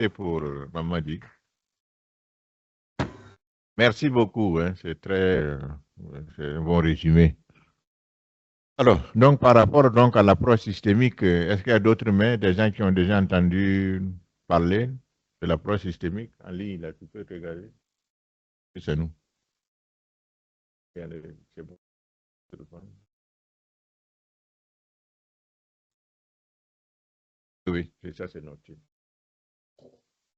Et pour Mamadi. Merci beaucoup, hein, c'est un bon résumé. Alors, donc par rapport donc à l'approche systémique, est-ce qu'il y a d'autres mains, des gens qui ont déjà entendu parler de l'approche systémique en ligne, là, tu peux regarder. C'est nous. C'est bon. Oui, c'est ça, c'est noté.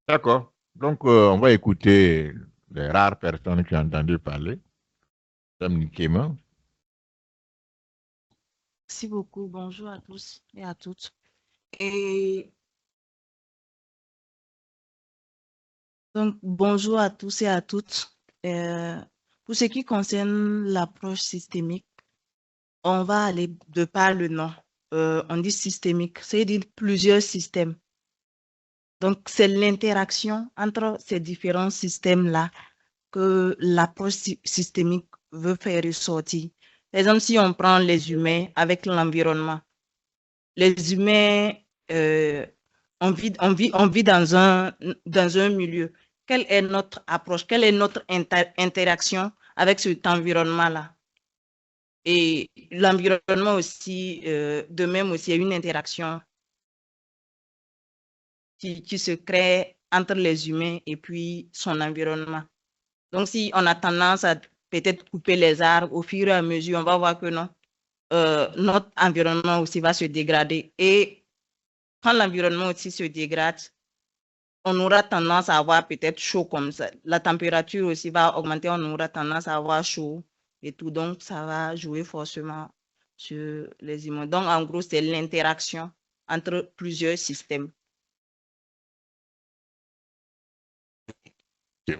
D'accord. Donc, on va écouter les rares personnes qui ont entendu parler. Madame Nikema. Merci beaucoup. Bonjour à tous et à toutes. Et donc, bonjour à tous et à toutes. Pour ce qui concerne l'approche systémique, on va aller de par le nom. On dit systémique, c'est-à-dire plusieurs systèmes. Donc, c'est l'interaction entre ces différents systèmes-là que l'approche systémique veut faire ressortir. Par exemple, si on prend les humains avec l'environnement, les humains, on vit dans un milieu. Quelle est notre approche? Quelle est notre interaction avec cet environnement-là? Et l'environnement aussi, de même aussi, il y a une interaction qui se crée entre les humains et puis son environnement. Donc, si on a tendance à peut-être couper les arbres au fur et à mesure, on va voir que non, notre environnement aussi va se dégrader. Et quand l'environnement aussi se dégrade, on aura tendance à avoir peut-être chaud comme ça. La température aussi va augmenter, on aura tendance à avoir chaud et tout. Donc, ça va jouer forcément sur les humains. Donc, en gros, c'est l'interaction entre plusieurs systèmes. Je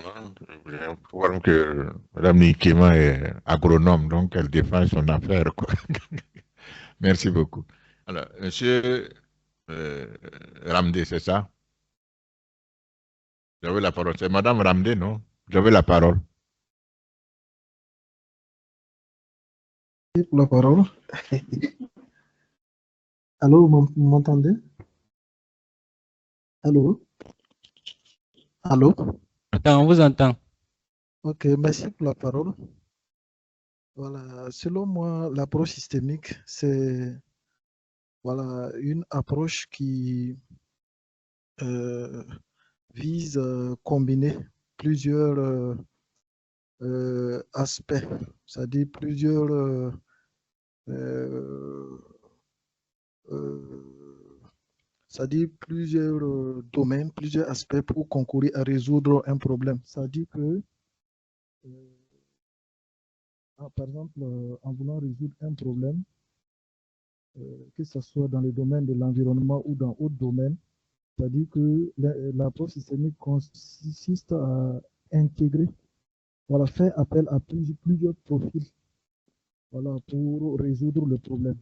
que Mme Nikema est agronome, donc elle défend son affaire, quoi. Merci beaucoup. Alors, Monsieur Ramdé, c'est ça? Vous avez la parole. C'est Madame Ramdé, non? Vous avez la parole. Pour la parole. Allô, vous m'entendez? Allô? Allô? On vous entend. Ok, merci pour la parole. Voilà, selon moi, l'approche systémique, c'est voilà, une approche qui vise à combiner plusieurs aspects, c'est-à-dire plusieurs domaines, plusieurs aspects pour concourir à résoudre un problème. C'est-à-dire que par exemple, en voulant résoudre un problème, que ce soit dans le domaine de l'environnement ou dans d'autres domaines, c'est-à-dire que l'approche systémique consiste à intégrer, voilà, faire appel à plusieurs profils, voilà, pour résoudre le problème,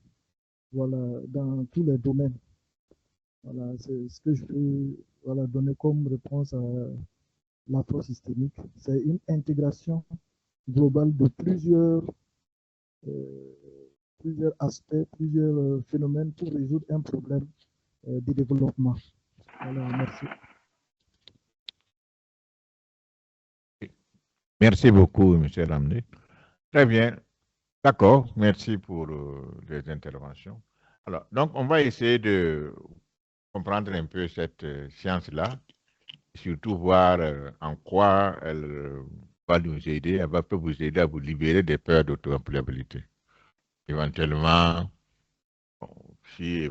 voilà, dans tous les domaines. Voilà, c'est ce que je peux voilà, donner comme réponse à l'approche systémique. C'est une intégration globale de plusieurs aspects, plusieurs phénomènes pour résoudre un problème de développement. Voilà, merci. Merci beaucoup, Monsieur Ramdé. Très bien. D'accord. Merci pour les interventions. Alors, donc, on va essayer de comprendre un peu cette science-là, surtout voir en quoi elle va nous aider, elle va peut vous aider à vous libérer des peurs d'auto-employabilité. Éventuellement, si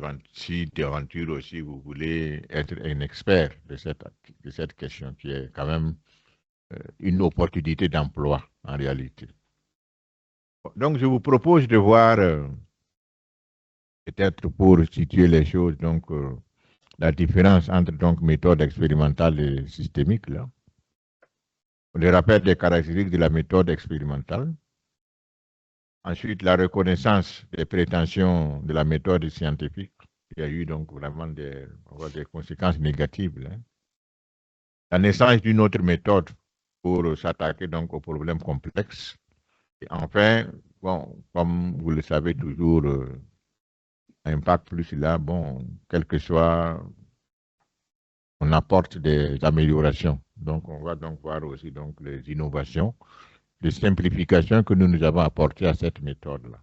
d'aventure aussi vous voulez être un expert de cette question qui est quand même une opportunité d'emploi en réalité. Donc, je vous propose de voir, peut-être pour situer les choses, donc, la différence entre donc, méthode expérimentale et systémique. Là. Le rappel des caractéristiques de la méthode expérimentale. Ensuite, la reconnaissance des prétentions de la méthode scientifique. Il y a eu donc vraiment des conséquences négatives. Là. La naissance d'une autre méthode pour s'attaquer donc aux problèmes complexes. Et enfin, bon, comme vous le savez toujours, Impact plus là, bon, quel que soit on apporte des améliorations. Donc, on va donc voir aussi donc, les innovations, les simplifications que nous avons apportées à cette méthode-là.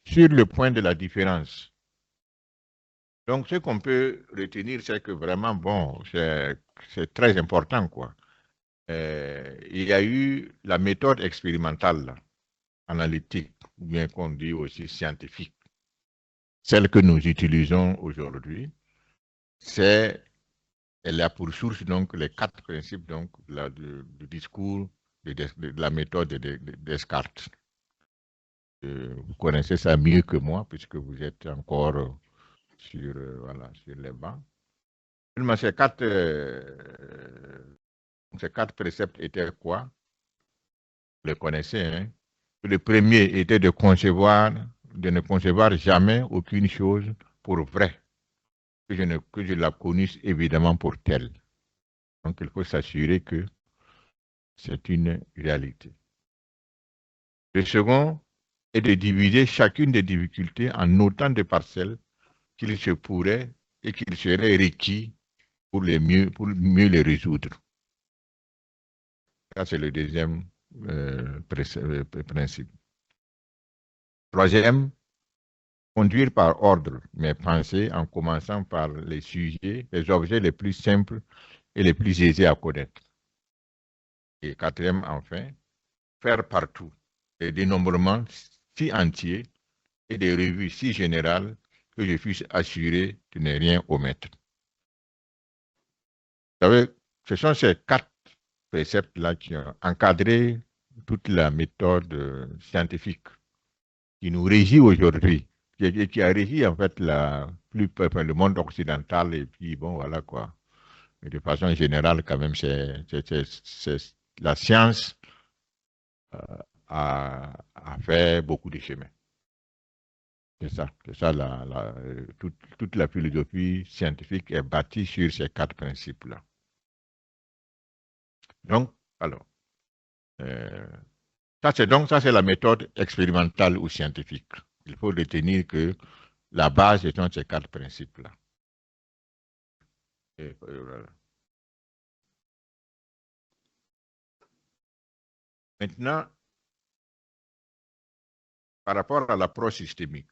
Sur le point de la différence, donc ce qu'on peut retenir, c'est que vraiment, bon, c'est très important, quoi. Il y a eu la méthode expérimentale, là, analytique, ou bien qu'on dit aussi scientifique. Celle que nous utilisons aujourd'hui, elle a pour source donc les 4 principes donc, du discours de la méthode de Descartes. Vous connaissez ça mieux que moi, puisque vous êtes encore sur, voilà, sur les bancs. Seulement, ces 4 préceptes étaient quoi? Vous les connaissez, hein? Le premier était de ne concevoir jamais aucune chose pour vrai, que je la connue évidemment pour telle. Donc, il faut s'assurer que c'est une réalité. Le second est de diviser chacune des difficultés en autant de parcelles qu'il se pourrait et qu'il serait requis pour mieux les résoudre. Ça, c'est le deuxième principe. Troisième, conduire par ordre mes pensées en commençant par les sujets, les objets les plus simples et les plus aisés à connaître. Et quatrième, enfin, faire partout des dénombrements si entiers et des revues si générales que je puisse assurer de ne rien omettre. Vous savez, ce sont ces 4 préceptes-là qui ont encadré toute la méthode scientifique qui nous régit aujourd'hui, qui a régi en fait le monde occidental et puis bon voilà quoi. Mais de façon générale quand même la science a fait beaucoup de chemin. C'est ça toute la philosophie scientifique est bâtie sur ces 4 principes-là. Donc, alors, ça c'est la méthode expérimentale ou scientifique. Il faut retenir que la base est dans ces 4 principes-là. Voilà. Maintenant, par rapport à l'approche systémique,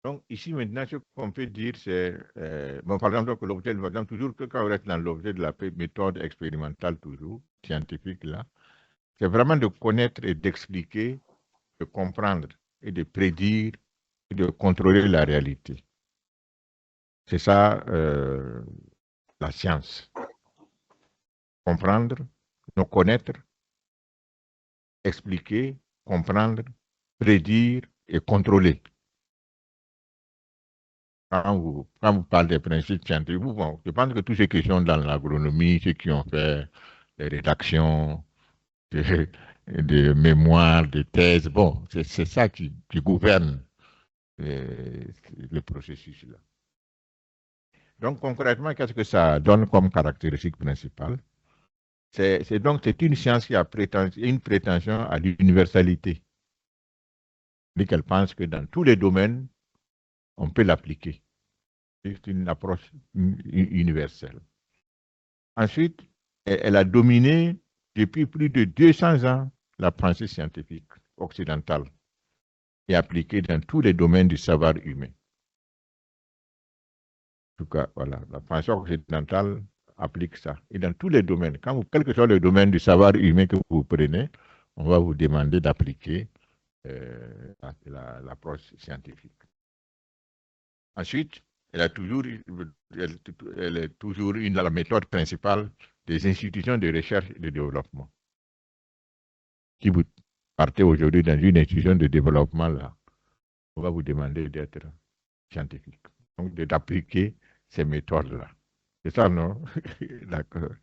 donc ici maintenant, ce qu'on peut dire, c'est, bon, par exemple, l'objet, toujours que quand on reste dans l'objet de la méthode expérimentale, toujours, scientifique, là, c'est vraiment de connaître et d'expliquer, de comprendre et de prédire et de contrôler la réalité. C'est ça la science. Comprendre, nous connaître, expliquer, comprendre, prédire et contrôler. Quand vous parlez des principes scientifiques, bon, je pense que tous ceux qui sont dans l'agronomie, ceux qui ont fait les rédactions de mémoires, de thèses, bon, c'est ça qui gouverne le processus là. Donc concrètement, qu'est-ce que ça donne comme caractéristique principale? C'est une science qui a une prétention à l'universalité. Et qu'elle pense que dans tous les domaines, on peut l'appliquer. C'est une approche universelle. Ensuite, elle a dominé depuis plus de 200 ans la pensée scientifique occidentale et appliquée dans tous les domaines du savoir humain. En tout cas, voilà, la pensée occidentale applique ça. Et dans tous les domaines, quel que soit le domaine du savoir humain que vous prenez, on va vous demander d'appliquer l'approche scientifique. Ensuite, elle est toujours la méthode principale des institutions de recherche et de développement. Si vous partez aujourd'hui dans une institution de développement, là, on va vous demander d'être scientifique. Donc, d'appliquer ces méthodes-là. C'est ça, non? D'accord.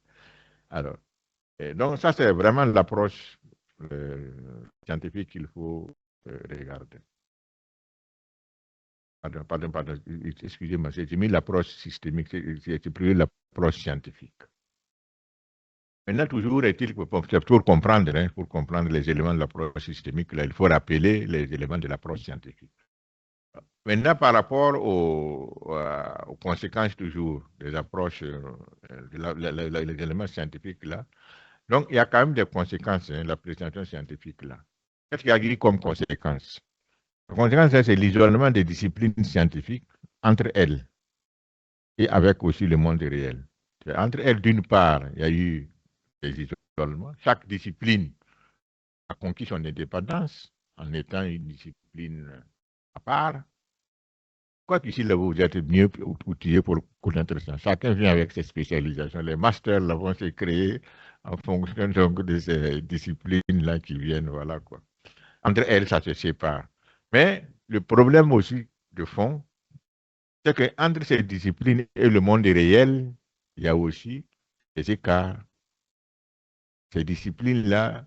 Alors, donc ça, c'est vraiment l'approche scientifique qu'il faut regarder. Pardon, excusez-moi, j'ai mis l'approche systémique, c'est plutôt l'approche scientifique. Maintenant, toujours est-il que pour comprendre, hein, pour comprendre les éléments de l'approche systémique, là, il faut rappeler les éléments de l'approche scientifique. Maintenant, par rapport aux conséquences toujours des approches, les éléments scientifiques là, donc il y a quand même des conséquences, hein, la présentation scientifique là. Qu'est-ce qu'il y a dit comme conséquence? La conséquence, c'est l'isolement des disciplines scientifiques entre elles et avec aussi le monde réel. Entre elles, d'une part, il y a eu des isolements. Chaque discipline a conquis son indépendance en étant une discipline à part. Quoi qu'ici, là, vous êtes mieux outillé pour connaître ça. Chacun vient avec ses spécialisations. Les masters, là, vont se créer en fonction donc, de ces disciplines-là qui viennent, voilà quoi. Entre elles, ça se sépare. Mais le problème aussi de fond, c'est qu'entre ces disciplines et le monde réel, il y a aussi des écarts. Ces disciplines-là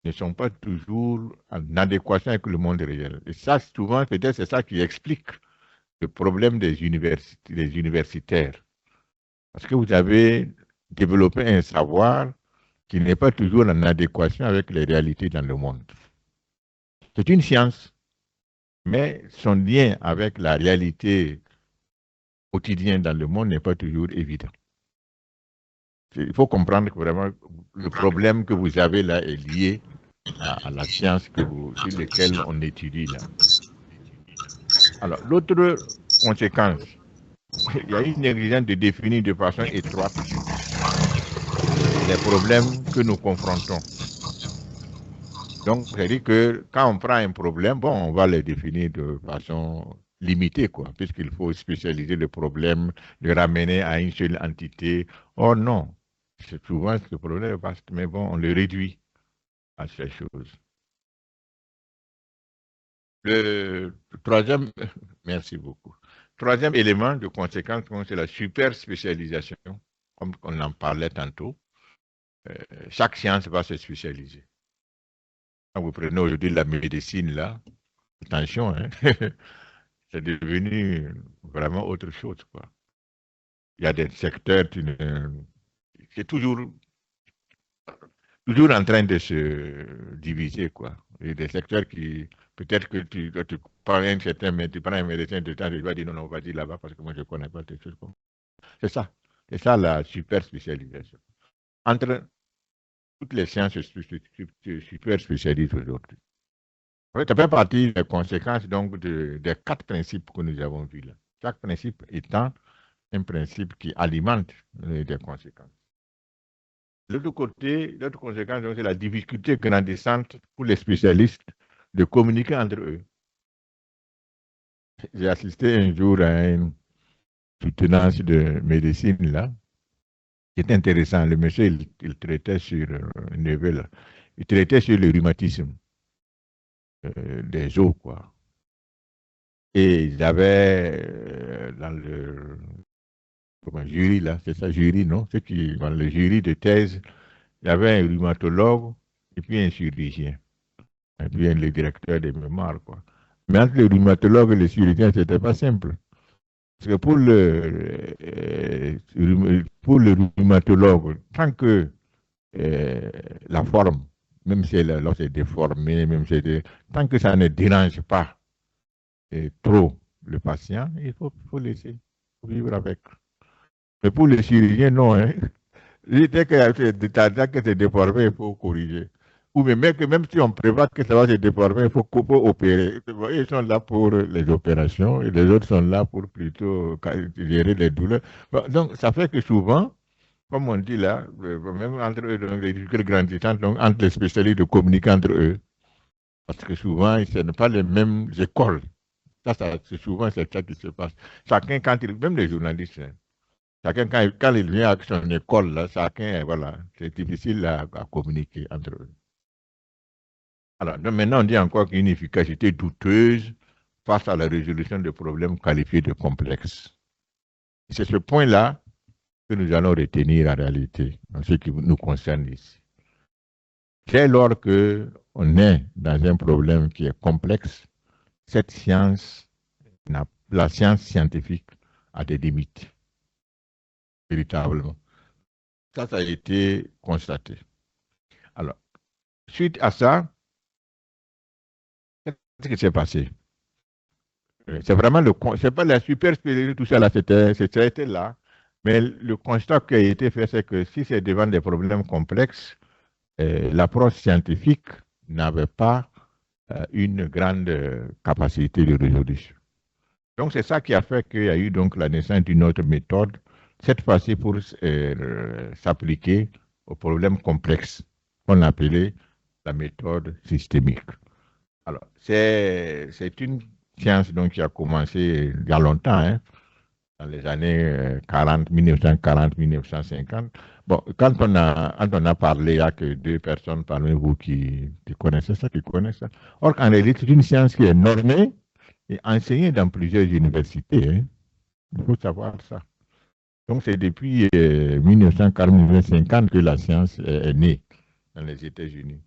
ne sont pas toujours en adéquation avec le monde réel. Et ça, souvent, peut-être, c'est ça qui explique le problème des universitaires. Parce que vous avez développé un savoir qui n'est pas toujours en adéquation avec les réalités dans le monde. C'est une science, mais son lien avec la réalité quotidienne dans le monde n'est pas toujours évident. Il faut comprendre que vraiment le problème que vous avez là est lié à la science sur laquelle on étudie là. Alors, l'autre conséquence, il y a une négligence de définir de façon étroite les problèmes que nous confrontons. Donc, c'est-à-dire que quand on prend un problème, bon, on va le définir de façon limitée, quoi, puisqu'il faut spécialiser le problème, le ramener à une seule entité. Oh non, c'est souvent ce problème est vaste, mais bon, on le réduit à ces choses. Le troisième, merci beaucoup. Troisième élément de conséquence, c'est la super spécialisation, comme on en parlait tantôt. Chaque science va se spécialiser. Quand vous prenez aujourd'hui la médecine, là, attention, hein, c'est devenu vraiment autre chose, quoi. Il y a des secteurs qui c'est toujours en train de se diviser, quoi. Il y a des secteurs qui, peut-être que tu prends un certain, mais tu prends un médecin de temps, tu vas dire non, vas-y là-bas parce que moi je ne connais pas tes choses. C'est ça. C'est ça la super spécialisation. Entre toutes les sciences super spécialisées aujourd'hui. Oui, ça fait partie des conséquences donc des 4 principes que nous avons vus là. Chaque principe étant un principe qui alimente des conséquences. De l'autre côté, l'autre conséquence, c'est la difficulté grandissante pour les spécialistes de communiquer entre eux. J'ai assisté un jour à une soutenance de médecine là, qui est intéressant. Le monsieur, il traitait sur il traitait sur le rhumatisme des os, quoi. Et ils avaient dans le jury, là, c'est ça, jury, non? C'est qui, dans le jury de thèse, il y avait un rhumatologue et puis un chirurgien. Et puis le directeur des mémoires, quoi. Mais entre le rhumatologue et le chirurgien, ce n'était pas simple. Parce que pour le rhumatologue, tant que la forme, même si l'os est déformé, même si tant que ça ne dérange pas trop le patient, il faut laisser vivre avec. Mais pour le chirurgien, non. Hein. Dès que c'est déformé, il faut corriger. Ou même si on prévoit que ça va se déformer, il faut opérer. Ils sont là pour les opérations et les autres sont là pour plutôt gérer les douleurs. Donc, ça fait que souvent, comme on dit là, même entre eux, donc, les difficultés grandissantes, donc, entre les spécialistes de communiquer entre eux. Parce que souvent, ce n'est pas les mêmes écoles. Souvent, c'est ça qui se passe. Chacun, même les journalistes, hein, chacun, quand il vient avec son école, là, chacun, voilà, c'est difficile à communiquer entre eux. Alors, donc maintenant, on dit encore qu'une efficacité douteuse face à la résolution de problèmes qualifiés de complexes. C'est ce point-là que nous allons retenir en réalité, en ce qui nous concerne ici. Dès lors qu'on est dans un problème qui est complexe, cette science, la science scientifique a des limites, véritablement. Ça a été constaté. Alors, suite à ça, qu'est-ce qui s'est passé? C'est vraiment c'est pas la super spécialité, tout ça là, c'était là. Mais le constat qui a été fait, c'est que si c'est devant des problèmes complexes, l'approche scientifique n'avait pas une grande capacité de résolution. Donc, c'est ça qui a fait qu'il y a eu donc la naissance d'une autre méthode, cette fois-ci pour s'appliquer aux problèmes complexes, qu'on appelait la méthode systémique. Alors, c'est une science donc, qui a commencé il y a longtemps, hein, dans les années 1940-1950. Bon, quand on a parlé, il n'y a que 2 personnes parmi vous qui connaissaient ça, Or, en réalité, c'est une science qui est normée et enseignée dans plusieurs universités. Hein. Il faut savoir ça. Donc, c'est depuis 1940-1950 que la science est née dans les États-Unis.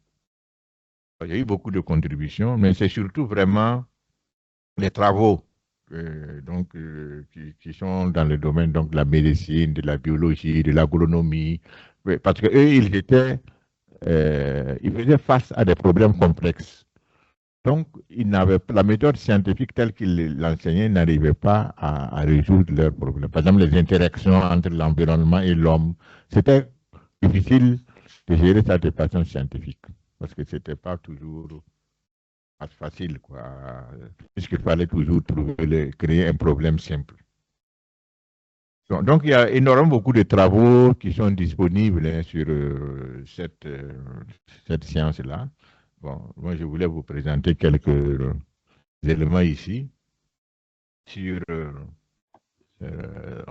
Il y a eu beaucoup de contributions, mais c'est surtout vraiment les travaux qui sont dans le domaine donc, de la médecine, de la biologie, de l'agronomie, parce qu'eux, ils faisaient face à des problèmes complexes. Donc, la méthode scientifique telle qu'ils l'enseignaient n'arrivait pas à résoudre leurs problèmes. Par exemple, les interactions entre l'environnement et l'homme, c'était difficile de gérer ça de façon scientifique, parce que ce n'était pas toujours facile, quoi, puisqu'il fallait toujours créer un problème simple. Donc, il y a énormément beaucoup de travaux qui sont disponibles hein, sur cette science-là. Bon, moi, je voulais vous présenter quelques éléments ici sur,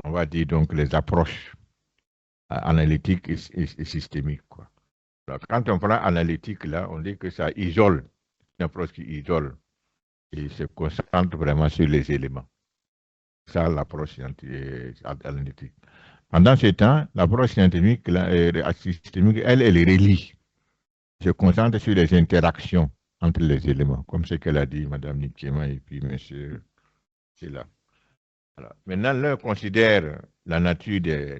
on va dire, donc, les approches analytiques et systémiques, quoi. Alors, quand on prend analytique, là, on dit que ça isole, une approche qui isole et se concentre vraiment sur les éléments. Ça, l'approche analytique. Pendant ce temps, l'approche scientifique, systémique, elle relie, se concentre sur les interactions entre les éléments, comme ce qu'elle a dit, Mme Nikema et puis M. Silla. Maintenant, l'un considère la nature des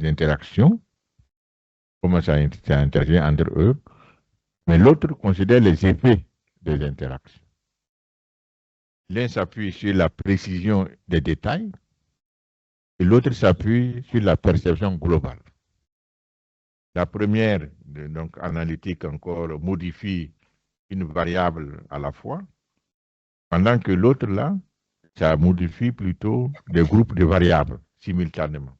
interactions, comment ça interagit entre eux, mais l'autre considère les effets des interactions. L'un s'appuie sur la précision des détails et l'autre s'appuie sur la perception globale. La première, donc analytique encore, modifie une variable à la fois, pendant que l'autre, là, ça modifie plutôt des groupes de variables simultanément.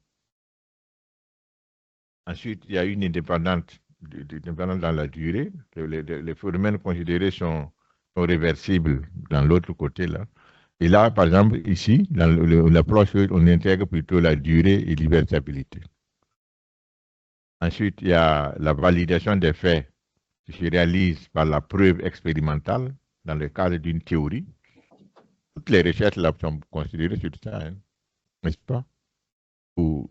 Ensuite, il y a une indépendance dans la durée. Les phénomènes considérés sont réversibles dans l'autre côté, là. Et là, par exemple, ici, dans l'approche, on intègre plutôt la durée et l'irréversibilité. Ensuite, il y a la validation des faits qui se réalise par la preuve expérimentale dans le cadre d'une théorie. Toutes les recherches là sont considérées sur ça, hein, n'est-ce pas? Vous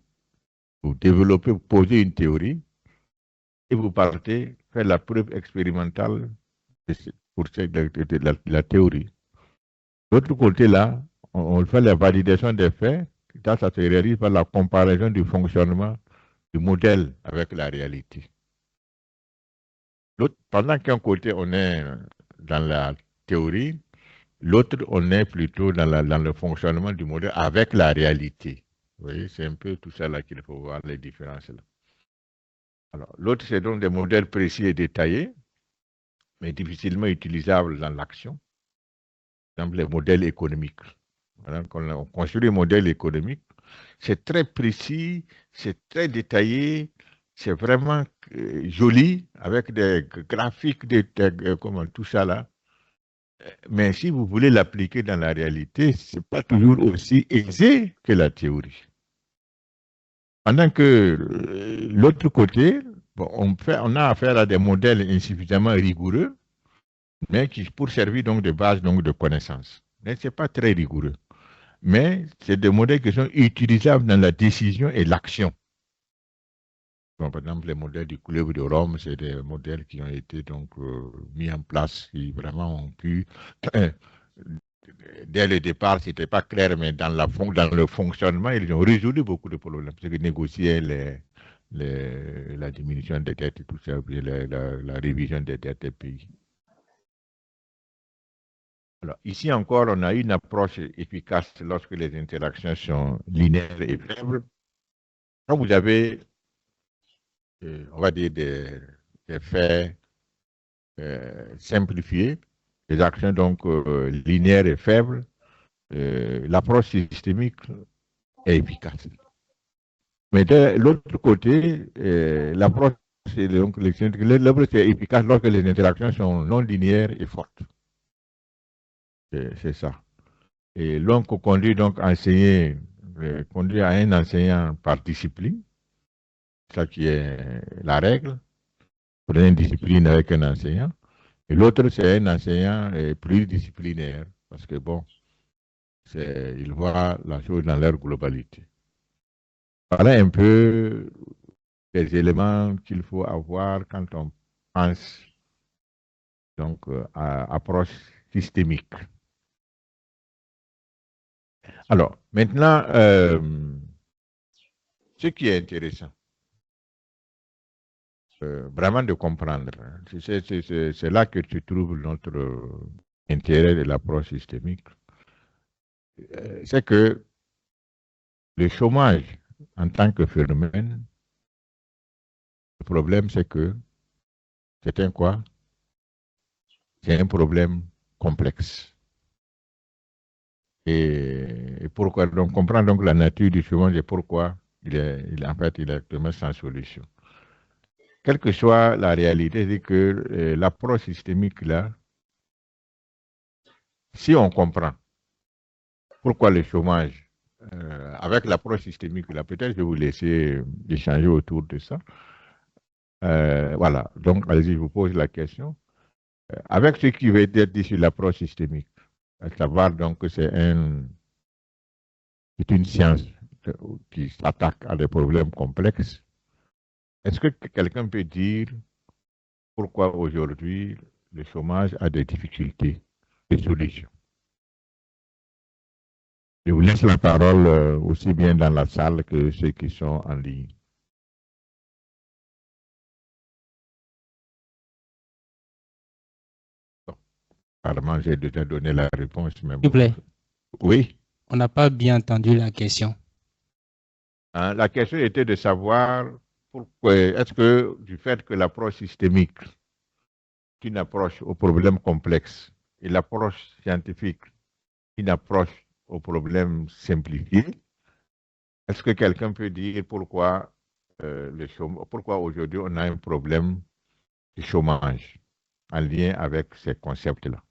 développez, vous posez une théorie et vous partez faire la preuve expérimentale pour la théorie. De l'autre côté, là, on fait la validation des faits. Ça se réalise par la comparaison du fonctionnement du modèle avec la réalité. Pendant qu'un côté, on est dans la théorie, l'autre, on est plutôt dans le fonctionnement du modèle avec la réalité. Vous voyez, c'est un peu tout ça là qu'il faut voir, les différences là. Alors, l'autre, c'est donc des modèles précis et détaillés, mais difficilement utilisables dans l'action. Par exemple, les modèles économiques. Voilà, quand on construit un modèle économique, c'est très précis, c'est très détaillé, c'est vraiment joli, avec des graphiques, comment tout ça là. Mais si vous voulez l'appliquer dans la réalité, ce n'est pas toujours aussi aisé que la théorie. Pendant que l'autre côté, bon, on a affaire à des modèles insuffisamment rigoureux, mais qui pour servir donc de base donc, de connaissances. Mais ce n'est pas très rigoureux. Mais c'est des modèles qui sont utilisables dans la décision et l'action. Bon, par exemple, les modèles du Club de Rome, c'est des modèles qui ont été donc mis en place, qui vraiment ont pu, dès le départ, ce n'était pas clair, mais dans le fonctionnement, ils ont résolu beaucoup de problèmes. Parce que négocier la diminution des dettes et tout ça, puis la révision des dettes des pays. Alors, ici encore, on a une approche efficace lorsque les interactions sont linéaires et faibles. Quand vous avez, on va dire, des faits simplifiés, des actions donc linéaires et faibles, l'approche systémique est efficace. Mais de l'autre côté, l'approche est efficace lorsque les interactions sont non linéaires et fortes. C'est ça. Et l'on conduit donc à enseigner, conduit à un enseignant par discipline, ça qui est la règle. Prenez une discipline avec un enseignant. Et l'autre, c'est un enseignant pluridisciplinaire, parce que bon, il voit la chose dans leur globalité. Voilà un peu les éléments qu'il faut avoir quand on pense donc à approche systémique. Alors, maintenant, ce qui est intéressant, vraiment de comprendre, c'est là que tu trouves notre intérêt de l'approche systémique, c'est que le chômage en tant que phénomène, le problème c'est que c'est un quoi? C'est un problème complexe. Et pourquoi donc comprendre donc la nature du chômage et pourquoi en fait il est actuellement sans solution. Quelle que soit la réalité, c'est que l'approche systémique là, si on comprend pourquoi le chômage, avec l'approche systémique là, peut-être je vais vous laisser échanger autour de ça. Voilà, donc allez-y, je vous pose la question. Avec ce qui veut être dit sur l'approche systémique, à savoir donc que c'est une science qui s'attaque à des problèmes complexes. Est-ce que quelqu'un peut dire pourquoi aujourd'hui le chômage a des difficultés de solution? Je vous laisse la parole aussi bien dans la salle que ceux qui sont en ligne. Bon, apparemment, j'ai déjà donné la réponse. Mais S'il vous plaît. Oui. On n'a pas bien entendu la question. Hein, la question était de savoir pourquoi est-ce que du fait que l'approche systémique est une approche aux problèmes complexes et l'approche scientifique une approche aux problèmes simplifiés, est-ce que quelqu'un peut dire pourquoi, pourquoi aujourd'hui on a un problème de chômage en lien avec ces concepts-là?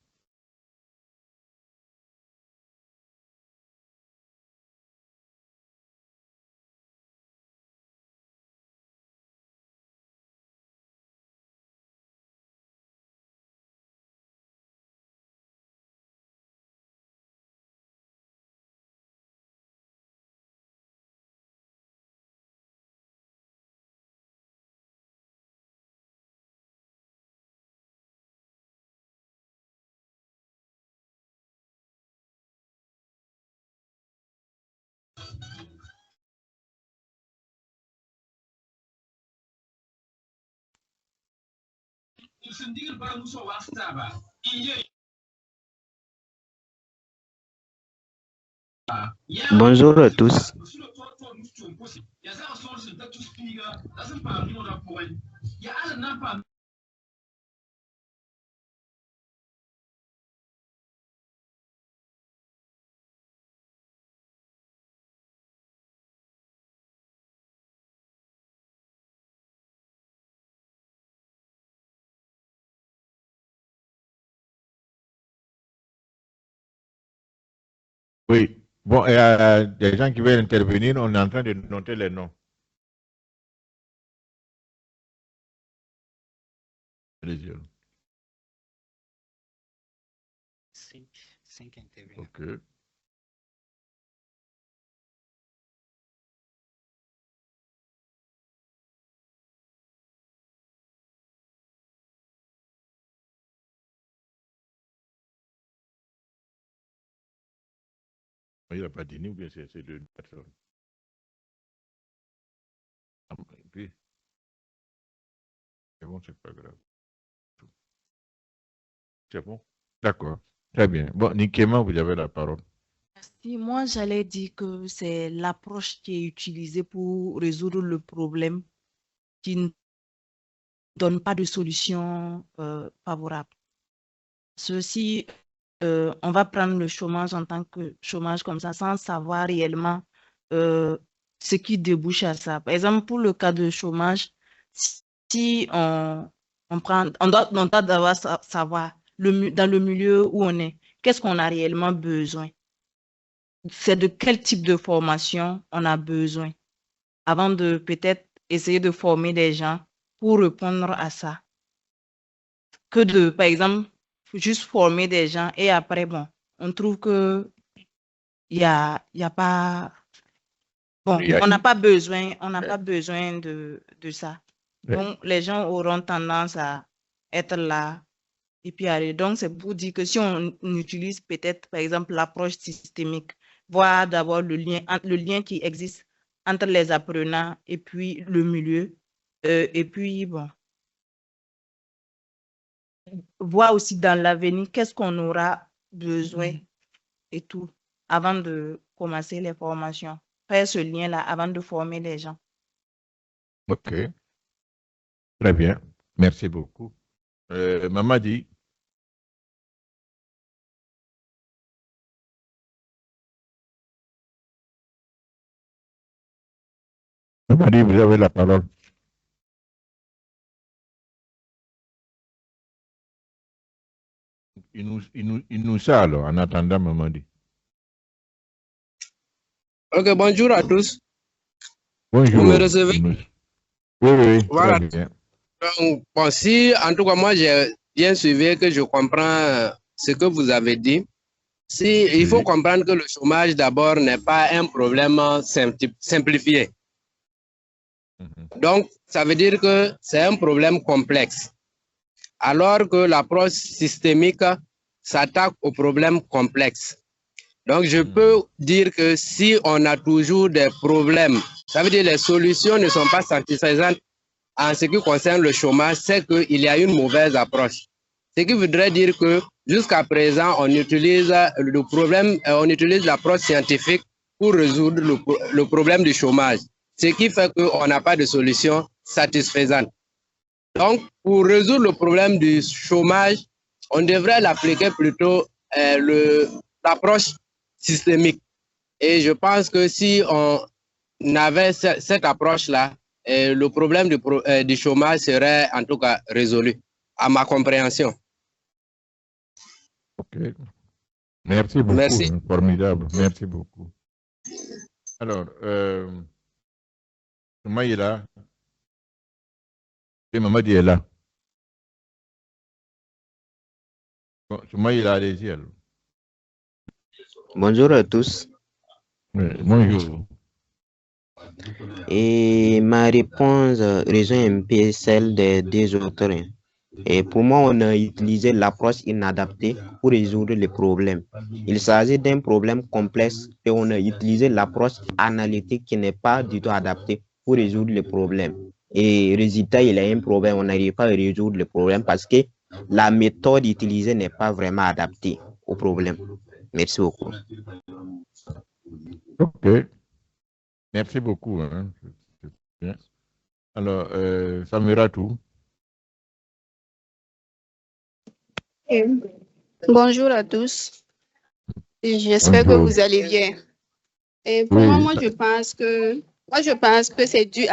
Bonjour à tous. Oui. Bon, des gens qui veulent intervenir, on est en train de noter les noms. Allez-y. Cinq intervenants. OK. Il n'a pas dit ni ou bien c'est deux personnes. Et puis, C'est bon, c'est pas grave. C'est bon? D'accord. Très bien. Bon, Nikema, vous avez la parole. Merci. Moi, j'allais dire que c'est l'approche qui est utilisée pour résoudre le problème qui ne donne pas de solution favorable. Ceci, on va prendre le chômage en tant que chômage comme ça, sans savoir réellement ce qui débouche à ça. Par exemple, pour le cas de chômage, si on doit d'abord savoir dans le milieu où on est, qu'est-ce qu'on a réellement besoin? C'est de quel type de formation on a besoin avant de peut-être essayer de former des gens pour répondre à ça. Que de, par exemple, juste former des gens et après, bon, on trouve que il y a pas, bon, on n'a pas besoin, de ça. Donc, les gens auront tendance à être là et puis aller. Donc, c'est pour dire que si on utilise peut-être, par exemple, l'approche systémique, voir d'abord le lien qui existe entre les apprenants et puis le milieu, et puis, bon, voir aussi dans l'avenir qu'est-ce qu'on aura besoin et tout avant de commencer les formations. Faire ce lien-là avant de former les gens. OK. Très bien. Merci beaucoup. Mamadi. Mamadi, vous avez la parole. Il nous sale en attendant Mamadi. Ok, bonjour à tous. Bonjour. Vous me recevez? Oui, voilà. Très bien. Donc, bon, si en tout cas moi j'ai bien suivi, que je comprends ce que vous avez dit, il faut comprendre que le chômage d'abord n'est pas un problème simplifié. Donc, ça veut dire que c'est un problème complexe. Alors que l'approche systémique s'attaque aux problèmes complexes. Donc, je peux dire que si on a toujours des problèmes, ça veut dire que les solutions ne sont pas satisfaisantes en ce qui concerne le chômage, c'est qu'il y a une mauvaise approche. Ce qui voudrait dire que jusqu'à présent, on utilise le problème, on utilise l'approche scientifique pour résoudre le problème du chômage, ce qui fait qu'on n'a pas de solution satisfaisante. Donc, pour résoudre le problème du chômage, on devrait l'appliquer plutôt l'approche systémique. Et je pense que si on avait cette approche-là, le problème du chômage serait en tout cas résolu, à ma compréhension. OK. Merci beaucoup. Merci. Formidable. Merci beaucoup. Alors, Maïla. Et Mamadi est là. Maïla, allez-y alors. Bonjour à tous. Bonjour. Et ma réponse rejoint un peu celle des deux autres. Et pour moi, on a utilisé l'approche inadaptée pour résoudre les problèmes. Il s'agit d'un problème complexe et on a utilisé l'approche analytique qui n'est pas du tout adaptée pour résoudre les problèmes. Et résultat, il y a un problème, on n'arrive pas à résoudre le problème parce que la méthode utilisée n'est pas vraiment adaptée au problème. Merci beaucoup. OK. Merci beaucoup. Hein. Bien. Alors, Samira Tou. Bonjour à tous. J'espère que vous allez bien. Et pour moi, je pense que c'est dû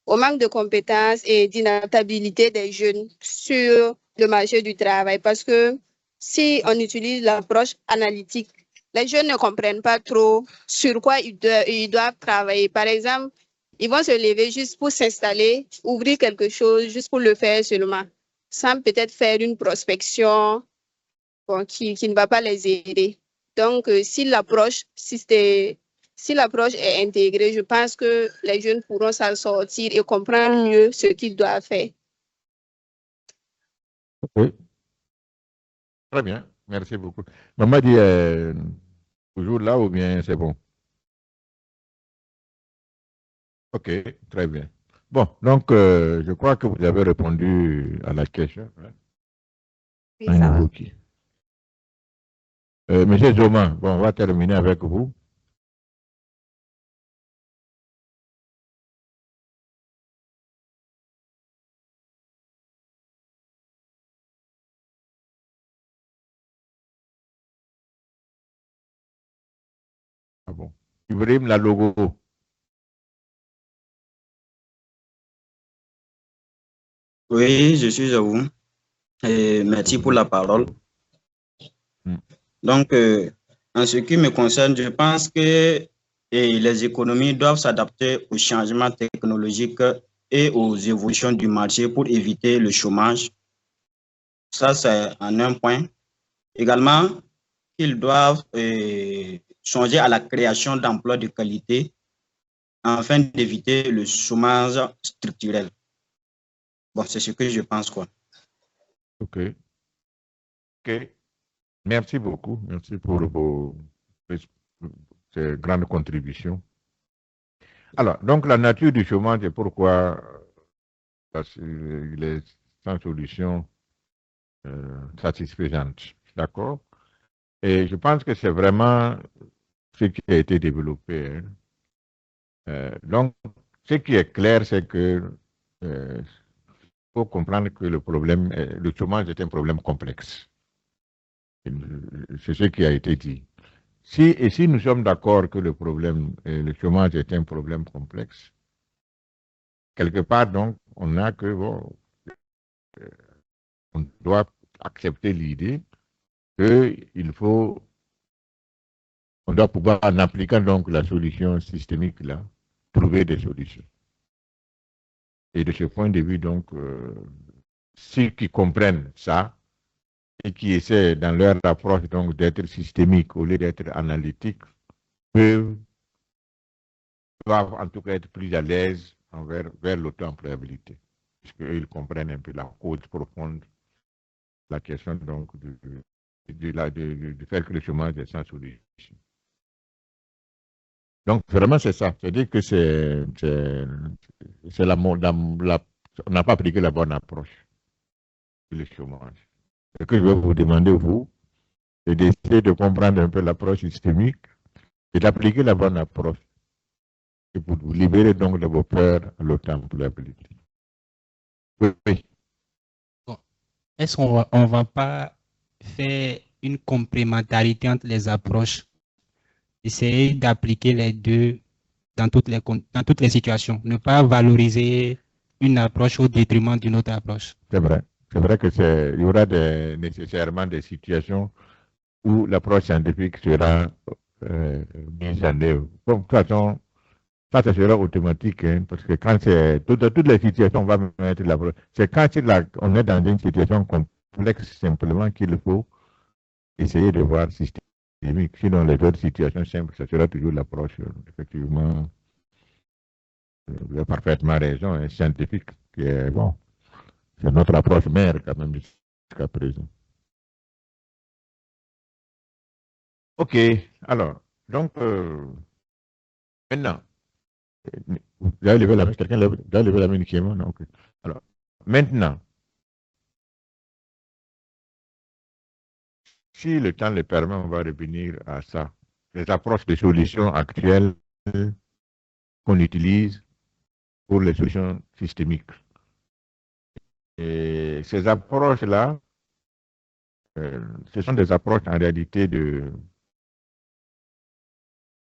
au manque de compétences et d'inadaptabilité des jeunes sur le marché du travail. Parce que si on utilise l'approche analytique, les jeunes ne comprennent pas trop sur quoi ils doivent travailler. Par exemple, ils vont se lever juste pour s'installer, ouvrir quelque chose, juste pour le faire seulement, sans peut-être faire une prospection qui ne va pas les aider. Donc, si l'approche est intégrée, je pense que les jeunes pourront s'en sortir et comprendre mieux ce qu'ils doivent faire. Oui. Très bien. Merci beaucoup. Mamadi est toujours là ou bien c'est bon? OK, très bien. Bon, donc, je crois que vous avez répondu à la question. Hein? Oui, ça va. Monsieur Zoma, bon, on va terminer avec vous. Ah bon. Ibrahim la logo. Oui, je suis à vous. Et merci pour la parole. Donc, en ce qui me concerne, je pense que les économies doivent s'adapter aux changements technologiques et aux évolutions du marché pour éviter le chômage. Ça, c'est en un point. Également, ils doivent songer à la création d'emplois de qualité afin d'éviter le chômage structurel. Bon, c'est ce que je pense, quoi. OK. OK. Merci beaucoup. Merci pour ces grandes contributions. Alors, donc la nature du chômage et pourquoi parce qu'il est sans solution satisfaisante. D'accord? Et je pense que c'est vraiment ce qui a été développé. Hein. Donc, ce qui est clair, c'est que faut comprendre que le chômage est un problème complexe. C'est ce qui a été dit. Si nous sommes d'accord que le chômage est un problème complexe, quelque part, donc, on a que, bon, on doit accepter l'idée on doit pouvoir, en appliquant donc la solution systémique là, trouver des solutions. Et de ce point de vue, donc, ceux qui comprennent ça et qui essaient dans leur approche donc d'être systémique au lieu d'être analytique, doivent en tout cas être plus à l'aise vers l'auto-employabilité, puisqu'ils comprennent un peu la cause profonde, la question donc du fait que le chômage est sans solution. Donc, vraiment, c'est ça. C'est-à-dire que on n'a pas appliqué la bonne approche sur le chômage. Ce que je vais vous demander, vous, c'est d'essayer de comprendre un peu l'approche systémique et d'appliquer la bonne approche. Et pour vous libérer donc de vos peurs à l'auto-employabilité. Oui. Bon. Est-ce qu'on ne va pas faire une complémentarité entre les approches? Essayer d'appliquer les deux dans toutes les situations. Ne pas valoriser une approche au détriment d'une autre approche. C'est vrai. C'est vrai que il y aura nécessairement des situations où l'approche scientifique sera mise en œuvre. Bon, de toute façon, ça sera automatique, hein, parce que quand c'est dans toutes les situations, on va mettre l'approche. C'est quand on est dans une situation complexe simplement qu'il faut essyer de voir systémique. Sinon, les autres situations simples, ça sera toujours l'approche, effectivement, vous avez parfaitement raison, hein, scientifique, qui est bon. C'est notre approche mère quand même jusqu'à présent. OK, alors, donc, maintenant, vous avez levé la main, quelqu'un a levé la main initialement? Non, okay. Alors, maintenant, si le temps le permet, on va revenir à ça. Les approches de solutions actuelles qu'on utilise pour les solutions systémiques. Et ces approches-là, ce sont des approches en réalité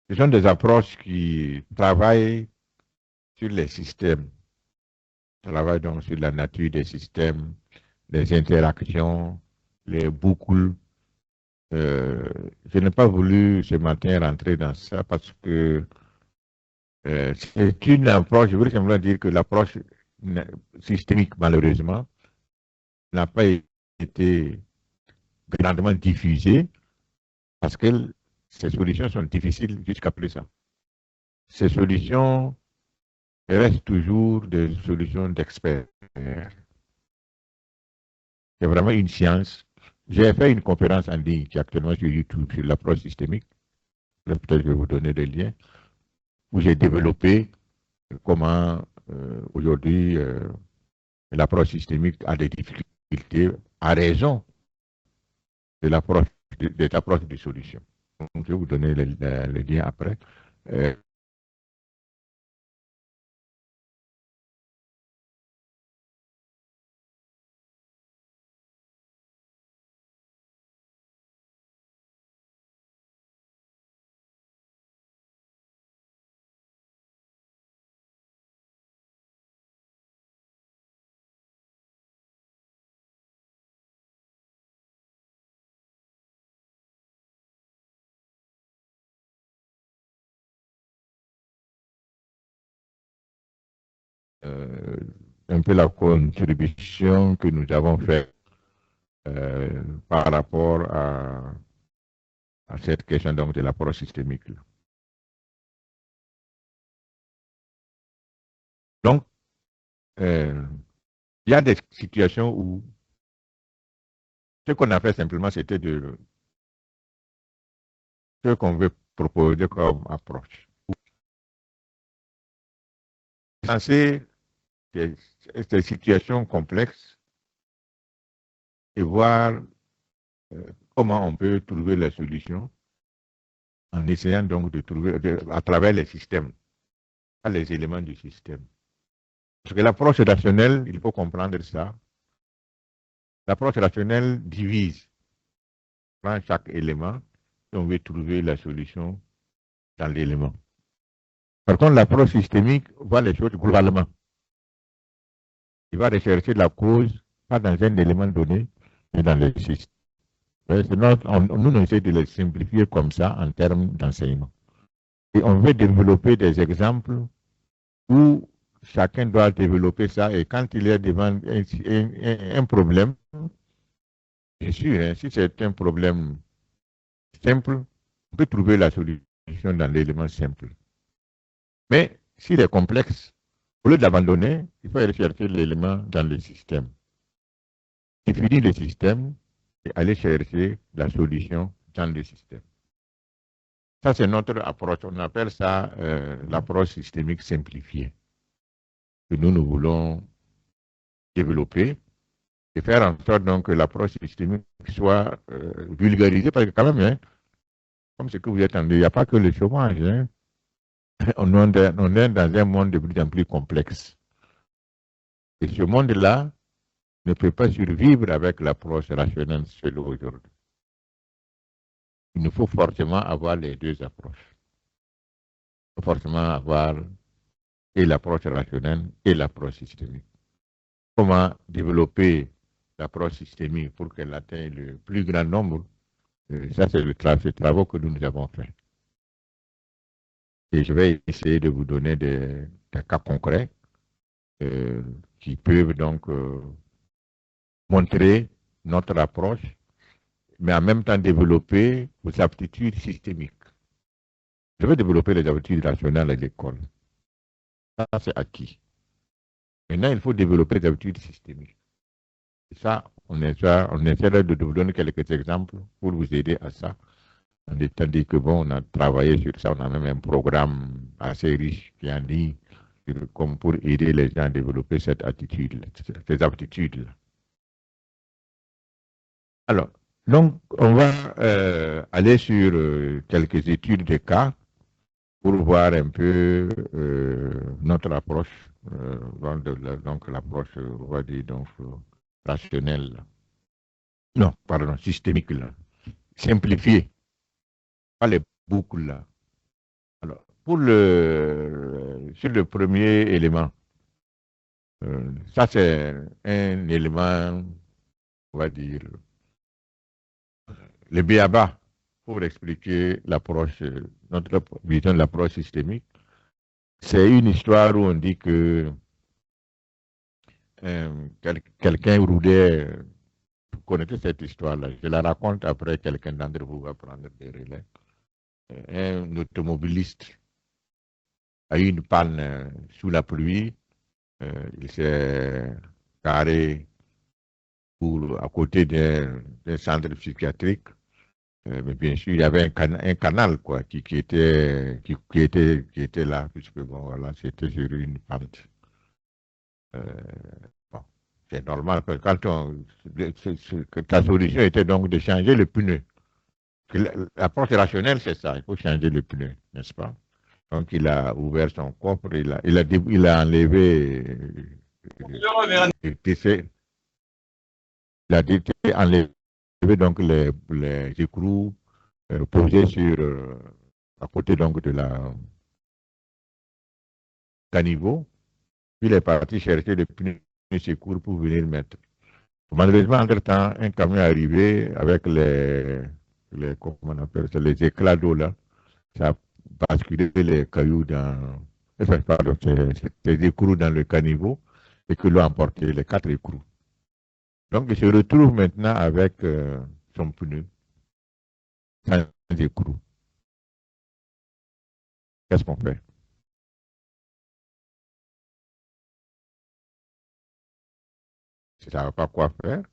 ce sont des approches qui travaillent sur les systèmes, travaillent donc sur la nature des systèmes, les interactions, les boucles. Je n'ai pas voulu ce matin rentrer dans ça parce que c'est une approche, je voulais simplement dire que l'approche systémique, malheureusement, n'a pas été grandement diffusée parce que ces solutions sont difficiles jusqu'à présent. Ces solutions restent toujours des solutions d'experts. C'est vraiment une science. J'ai fait une conférence en ligne qui est actuellement sur YouTube sur l'approche systémique. Peut-être je vais vous donner des liens, où j'ai développé comment aujourd'hui, l'approche systémique a des difficultés à raison de l'approche de solution. Donc, je vais vous donner le lien après. Un peu la contribution que nous avons faite par rapport à cette question donc, de l'approche systémique. Donc, il y a des situations où ce qu'on a fait simplement, c'était de ce qu'on veut proposer comme approche. Penser ces situations complexes et voir comment on peut trouver la solution en essayant donc de trouver à travers les systèmes, pas les éléments du système. Parce que l'approche rationnelle, il faut comprendre ça. L'approche rationnelle divise, prend chaque élément et on veut trouver la solution dans l'élément. Par contre, l'approche systémique voit les choses globalement. Il va rechercher la cause, pas dans un élément donné, mais dans le système. Nous, on essaie de le simplifier comme ça en termes d'enseignement. Et on veut développer des exemples où chacun doit développer ça et quand il est devant un problème, bien sûr, hein, si c'est un problème simple, on peut trouver la solution dans l'élément simple. Mais s'il est complexe, au lieu d'abandonner, il faut rechercher l'élément dans le système. Définir le système et aller chercher la solution dans le système. Ça, c'est notre approche. On appelle ça l'approche systémique simplifiée que nous voulons développer et faire en sorte donc, que l'approche systémique soit vulgarisée parce que quand même, hein, comme ce que vous êtes en train de dire, il n'y a pas que le chômage. Hein. On est dans un monde de plus en plus complexe. Et ce monde-là ne peut pas survivre avec l'approche rationnelle seule aujourd'hui. Il nous faut forcément avoir les deux approches. Il faut forcément avoir et l'approche rationnelle et l'approche systémique. Comment développer l'approche systémique pour qu'elle atteigne le plus grand nombre? Ça, c'est le travaux que nous avons fait. Et je vais essayer de vous donner des cas concrets qui peuvent donc montrer notre approche, mais en même temps développer vos aptitudes systémiques. Je vais développer les aptitudes rationnelles à l'école. Ça, c'est acquis. Maintenant, il faut développer les habitudes systémiques. Et ça, on essaie de vous donner quelques exemples pour vous aider à ça. Tandis que bon, on a travaillé sur ça, on a même un programme assez riche qui en dit comme pour aider les gens à développer cette attitude, ces aptitudes-là. Alors, donc, on va aller sur quelques études de cas pour voir un peu notre approche, donc l'approche, on va dire, donc, rationnelle. Non, pardon, systémique, là. Simplifiée. Pas les boucles, là. Alors, sur le premier élément, ça c'est un élément, on va dire, le b.a.-ba pour expliquer l'approche, notre vision de l'approche systémique. C'est une histoire où on dit que quelqu'un roulait, vous connaissez cette histoire-là, je la raconte après, quelqu'un d'entre vous va prendre des relais. Un automobiliste a eu une panne sous la pluie, il s'est garé à côté d'un centre psychiatrique. Mais bien sûr, il y avait un canal quoi, qui était là, puisque bon, voilà, c'était sur une pente. Bon, c'est normal que quand que ta solution était donc de changer le pneu. L'approche rationnelle, c'est ça, il faut changer le pneu, n'est-ce pas? Donc, il a ouvert son coffre, il a enlevé, enlevé donc les écrous posés à côté donc de la caniveau. Puis il est parti chercher le pneu secours pour venir mettre. Malheureusement, entre-temps, un camion est arrivé avec comment on appelle ça, les éclats d'eau là. Ça a basculé les cailloux pardon, ces écrous dans le caniveau et que l'ont emporté les 4 écrous. Donc, il se retrouve maintenant avec son pneu sans écrous. Qu'est-ce qu'on fait? Il ne savait pas quoi faire.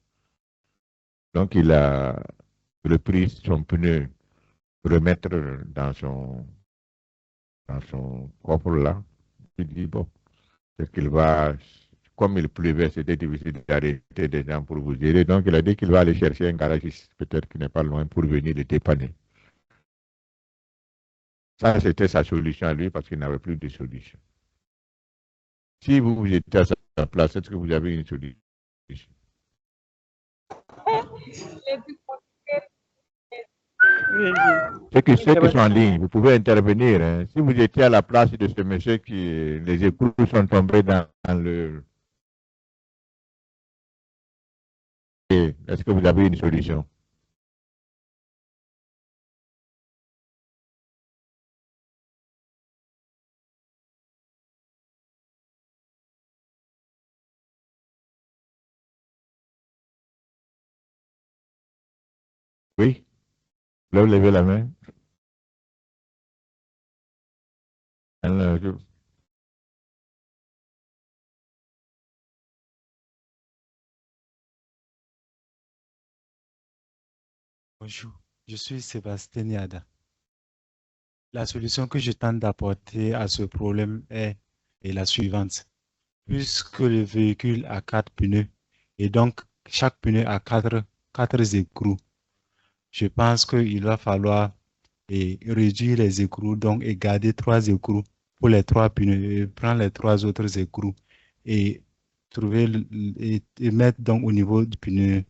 Donc, il a repris son pneu pour remettre dans son coffre là. Il dit, bon, c'est qu'il va, comme il pleuvait, c'était difficile d'arrêter des gens pour vous aider. Donc, il a dit qu'il va aller chercher un garagiste, peut-être qui n'est pas loin, pour venir le dépanner. Ça, c'était sa solution à lui parce qu'il n'avait plus de solution. Si vous étiez à sa place, est-ce que vous avez une solution? Ceux qui sont en ligne, vous pouvez intervenir. Hein. Si vous étiez à la place de ce monsieur qui les écrous sont tombés dans le... Est-ce que vous avez une solution? Oui? Là, vous levez la main. Alors, Bonjour, je suis Sébastien Niada. La solution que je tente d'apporter à ce problème est la suivante. Puisque le véhicule a 4 pneus et donc chaque pneu a 4 écrous, je pense qu'il va falloir réduire les écrous donc, et garder 3 écrous pour les 3 pneus et prendre les 3 autres écrous et trouver et mettre donc au niveau du pneu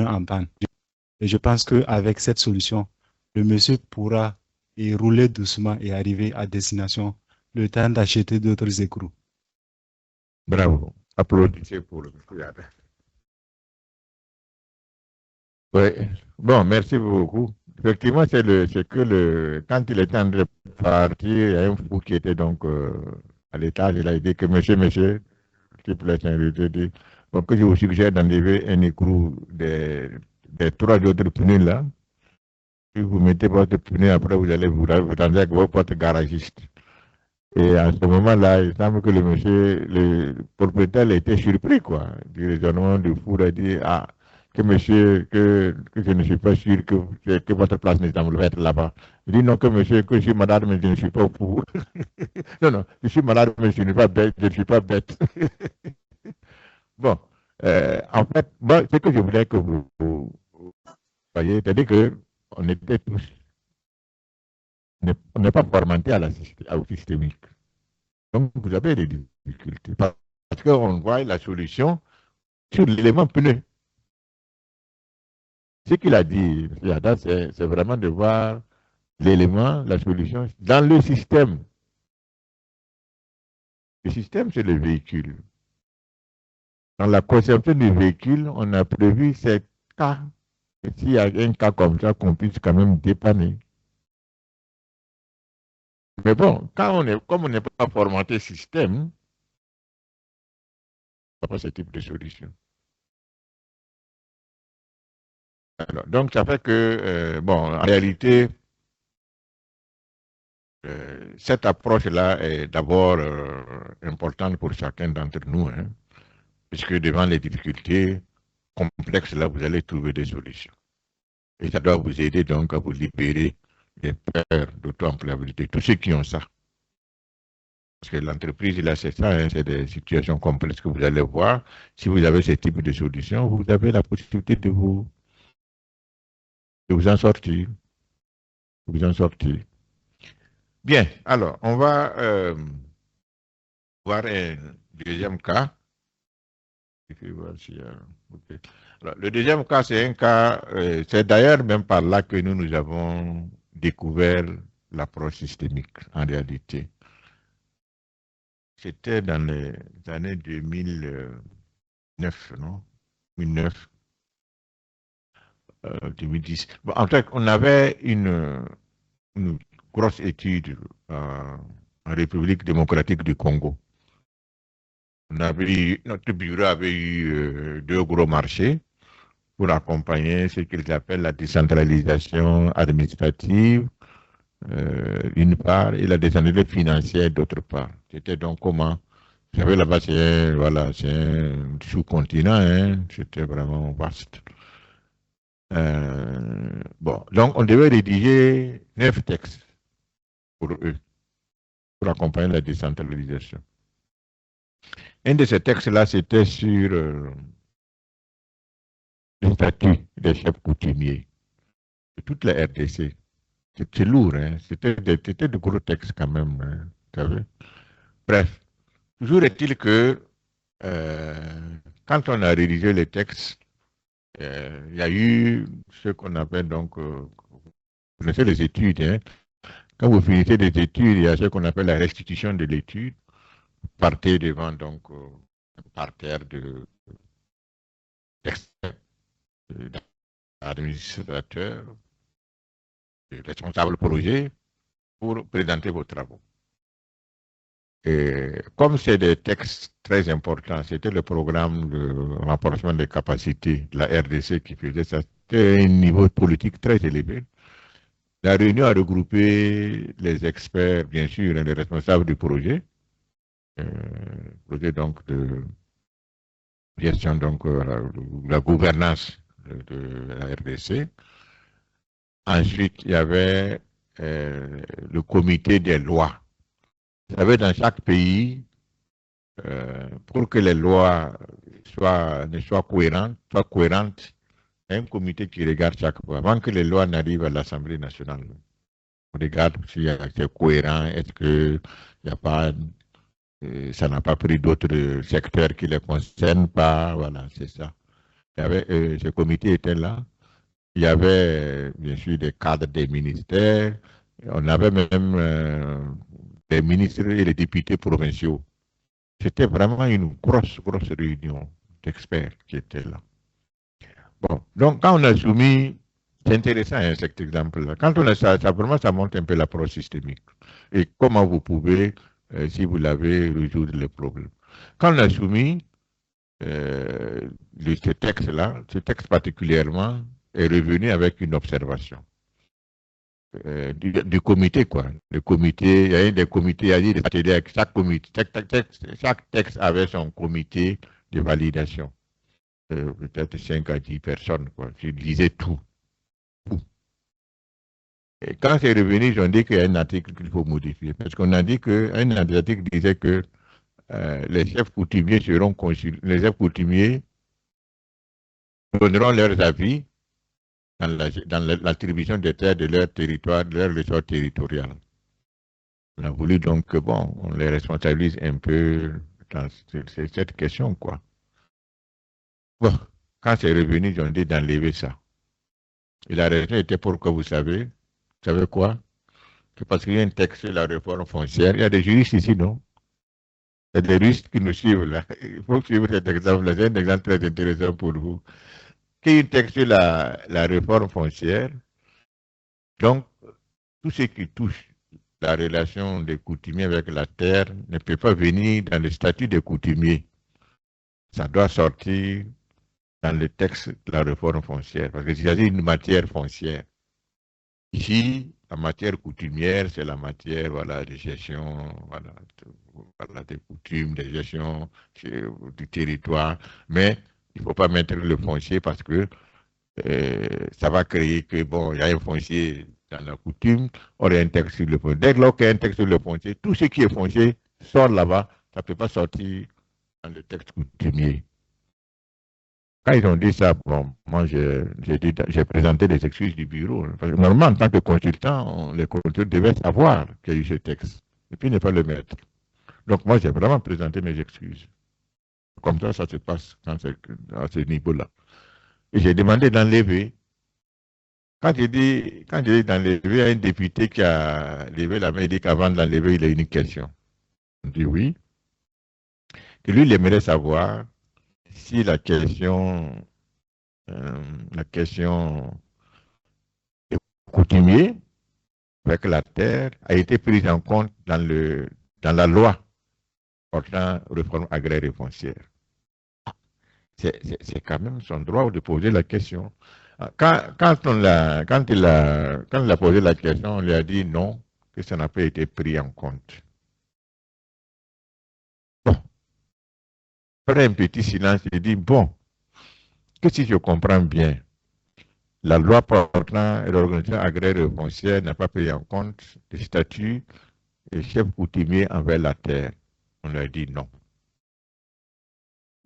en panne. Et je pense qu'avec cette solution, le monsieur pourra rouler doucement et arriver à destination le temps d'acheter d'autres écrous. Bravo. Applaudissez pour le monsieur. Oui. Bon, merci beaucoup. Effectivement, quand il était en train de partir, il y a un fou qui était donc à l'étage. Il a dit que monsieur, s'il vous plaît, dit, donc je vous suggère d'enlever un écrou des 3 autres pneus là. Si vous mettez votre pneu, après vous allez vous rendre avec votre garagiste. Et à ce moment-là, il semble que le propriétaire était surpris, quoi. Du raisonnement du fou, il a dit, que monsieur, que je ne suis pas sûr que votre place ne semble être là-bas. Il dit non, que monsieur, que je suis malade, mais je ne suis pas fou. non, je suis malade, mais je ne suis pas bête. Bon, en fait, moi, ce que je voulais que vous voyez, c'est-à-dire qu'on était tous, on n'est pas formaté au systémique. Donc, vous avez des difficultés. Parce qu'on voit la solution sur l'élément pneu. Ce qu'il a dit, c'est vraiment de voir l'élément, la solution dans le système. Le système, c'est le véhicule. Dans la conception du véhicule, on a prévu ces cas. S'il y a un cas comme ça, qu'on puisse quand même dépanner. Mais bon, comme on n'est pas formaté système, on n'a pas ce type de solution. Alors, donc, ça fait que, bon, en réalité, cette approche-là est d'abord importante pour chacun d'entre nous, hein, puisque devant les difficultés complexes, là, vous allez trouver des solutions. Et ça doit vous aider donc à vous libérer des peurs d'auto-employabilité, tous ceux qui ont ça. Parce que l'entreprise, là, c'est ça, hein, c'est des situations complexes que vous allez voir. Si vous avez ce type de solution, vous avez la possibilité de vous en sortir. De vous en sortir. Bien, alors, on va voir un deuxième cas. Okay. Alors, le deuxième cas, c'est un cas, c'est d'ailleurs même par là que nous avons découvert l'approche systémique en réalité. C'était dans les années 2009, non? 2009, 2010. Bon, en fait, on avait une grosse étude en République démocratique du Congo. Notre bureau avait eu 2 gros marchés pour accompagner ce qu'ils appellent la décentralisation administrative, d'une part, et la décentralisation financière, d'autre part. C'était donc comment? Vous savez, là-bas, c'est un sous-continent, hein, c'était vraiment vaste. Bon, donc on devait rédiger 9 textes pour eux, pour accompagner la décentralisation. Un de ces textes-là, c'était sur le statut des chefs coutumiers de toute la RDC. C'était lourd, hein? C'était de gros textes quand même, hein, vous savez. Bref, toujours est-il que quand on a rédigé les textes, il y a eu ce qu'on appelle donc, vous connaissez les études, hein? Quand vous finissez des études, il y a ce qu'on appelle la restitution de l'étude. Partez devant donc un parterre d'administrateurs, de responsables projet pour présenter vos travaux. Et comme c'est des textes très importants, c'était le programme de renforcement des capacités de la RDC qui faisait ça. C'était un niveau politique très élevé. La réunion a regroupé les experts, bien sûr, et les responsables du projet. Projet donc de gestion, donc la gouvernance de la RDC. Ensuite, il y avait le comité des lois. Vous savez, dans chaque pays, pour que les lois soient cohérentes, il y a un comité qui regarde chaque fois. Avant que les lois n'arrivent à l'Assemblée nationale, on regarde si c'est cohérent, est-ce que il n'y a pas, ça n'a pas pris d'autres secteurs qui ne les concernent pas, voilà, c'est ça. Il y avait, ce comité était là. Il y avait bien sûr des cadres des ministères. On avait même des ministres et des députés provinciaux. C'était vraiment une grosse réunion d'experts qui étaient là. Bon, donc quand on a soumis, c'est intéressant hein, cet exemple-là. Quand on a ça, vraiment, ça montre un peu l'approche systémique. Et comment vous pouvez, si vous l'avez, résoudre les problèmes. Quand on a soumis ce texte-là, ce texte particulièrement, est revenu avec une observation du comité, quoi. Le comité, il y a des comités, il y a des ateliers, chaque comité, chaque texte avait son comité de validation. Peut-être 5 à 10 personnes, quoi. Je lisais tout. Et quand c'est revenu, ils ont dit qu'il y a un article qu'il faut modifier. Parce qu'on a dit qu'un article disait que les chefs coutumiers seront consultés, les chefs coutumiers donneront leurs avis dans l'attribution des terres de leur territoire, de leur ressort territorial. On a voulu donc que, bon, on les responsabilise un peu dans cette question, quoi. Bon, quand c'est revenu, ils ont dit d'enlever ça. Et la raison était pour que vous savez quoi? Que parce qu'il y a un texte sur la réforme foncière, il y a des juristes ici, non? Il y a des juristes qui nous suivent là. Il faut suivre cet exemple-là. C'est un exemple très intéressant pour vous. Qu'il y a un texte sur la réforme foncière, donc tout ce qui touche la relation des coutumiers avec la terre ne peut pas venir dans le statut des coutumiers. Ça doit sortir dans le texte de la réforme foncière, parce qu'il s'agit d'une matière foncière. Ici, la matière coutumière, c'est la matière de gestion des coutumes, de gestion du territoire, mais il ne faut pas mettre le foncier parce que ça va créer que, bon, il y a un foncier dans la coutume, on a un texte sur le foncier. Dès lors qu'il y a un texte sur le foncier, tout ce qui est foncier sort là-bas, ça ne peut pas sortir dans le texte coutumier. Quand ils ont dit ça, bon, moi j'ai présenté les excuses du bureau. Normalement, en tant que consultant, les consultants devaient savoir qu'il y a eu ce texte, et puis ne pas le mettre. Donc moi, j'ai vraiment présenté mes excuses. Comme ça se passe à ce niveau-là. Et j'ai demandé d'enlever. Quand j'ai dit d'enlever, il y a un député qui a levé la main et dit qu'avant de l'enlever, il a une question. On dit oui. Que lui, il aimerait savoir si la question coutumier avec la terre a été prise en compte dans la loi portant réforme agraire et foncière. C'est quand même son droit de poser la question. Quand il a posé la question, on lui a dit non, que ça n'a pas été pris en compte. Bon. Après un petit silence, il dit bon, que si je comprends bien, la loi portant l'organisation agraire et foncière n'a pas pris en compte le statut des chefs coutumiers envers la terre. On lui a dit non.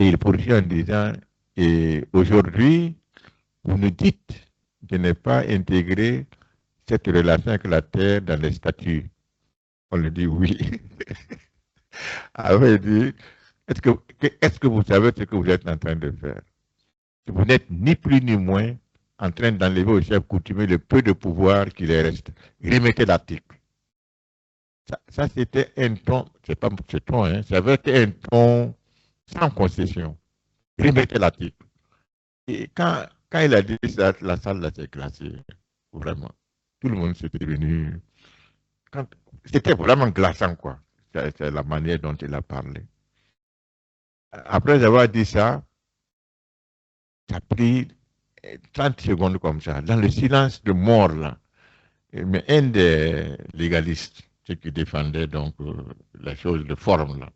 Et il poursuit en disant, et aujourd'hui, vous nous dites de ne pas intégrer cette relation avec la terre dans les statuts. On lui dit oui. Alors il dit, est-ce que vous savez ce que vous êtes en train de faire? Vous n'êtes ni plus ni moins en train d'enlever au chef coutumier le peu de pouvoir qui lui reste. Remettez l'article. Ça c'était un ton, c'est pas ce ton, hein, ça avait été un ton sans concession. Remettez l'article. Et quand il a dit ça, la salle s'est glacée. Vraiment. Tout le monde s'est devenu. C'était vraiment glaçant, quoi. C'est la manière dont il a parlé. Après avoir dit ça, ça a pris 30 secondes comme ça, dans le silence de mort, là. Mais un des légalistes, ceux qui défendaient donc la chose de forme, là,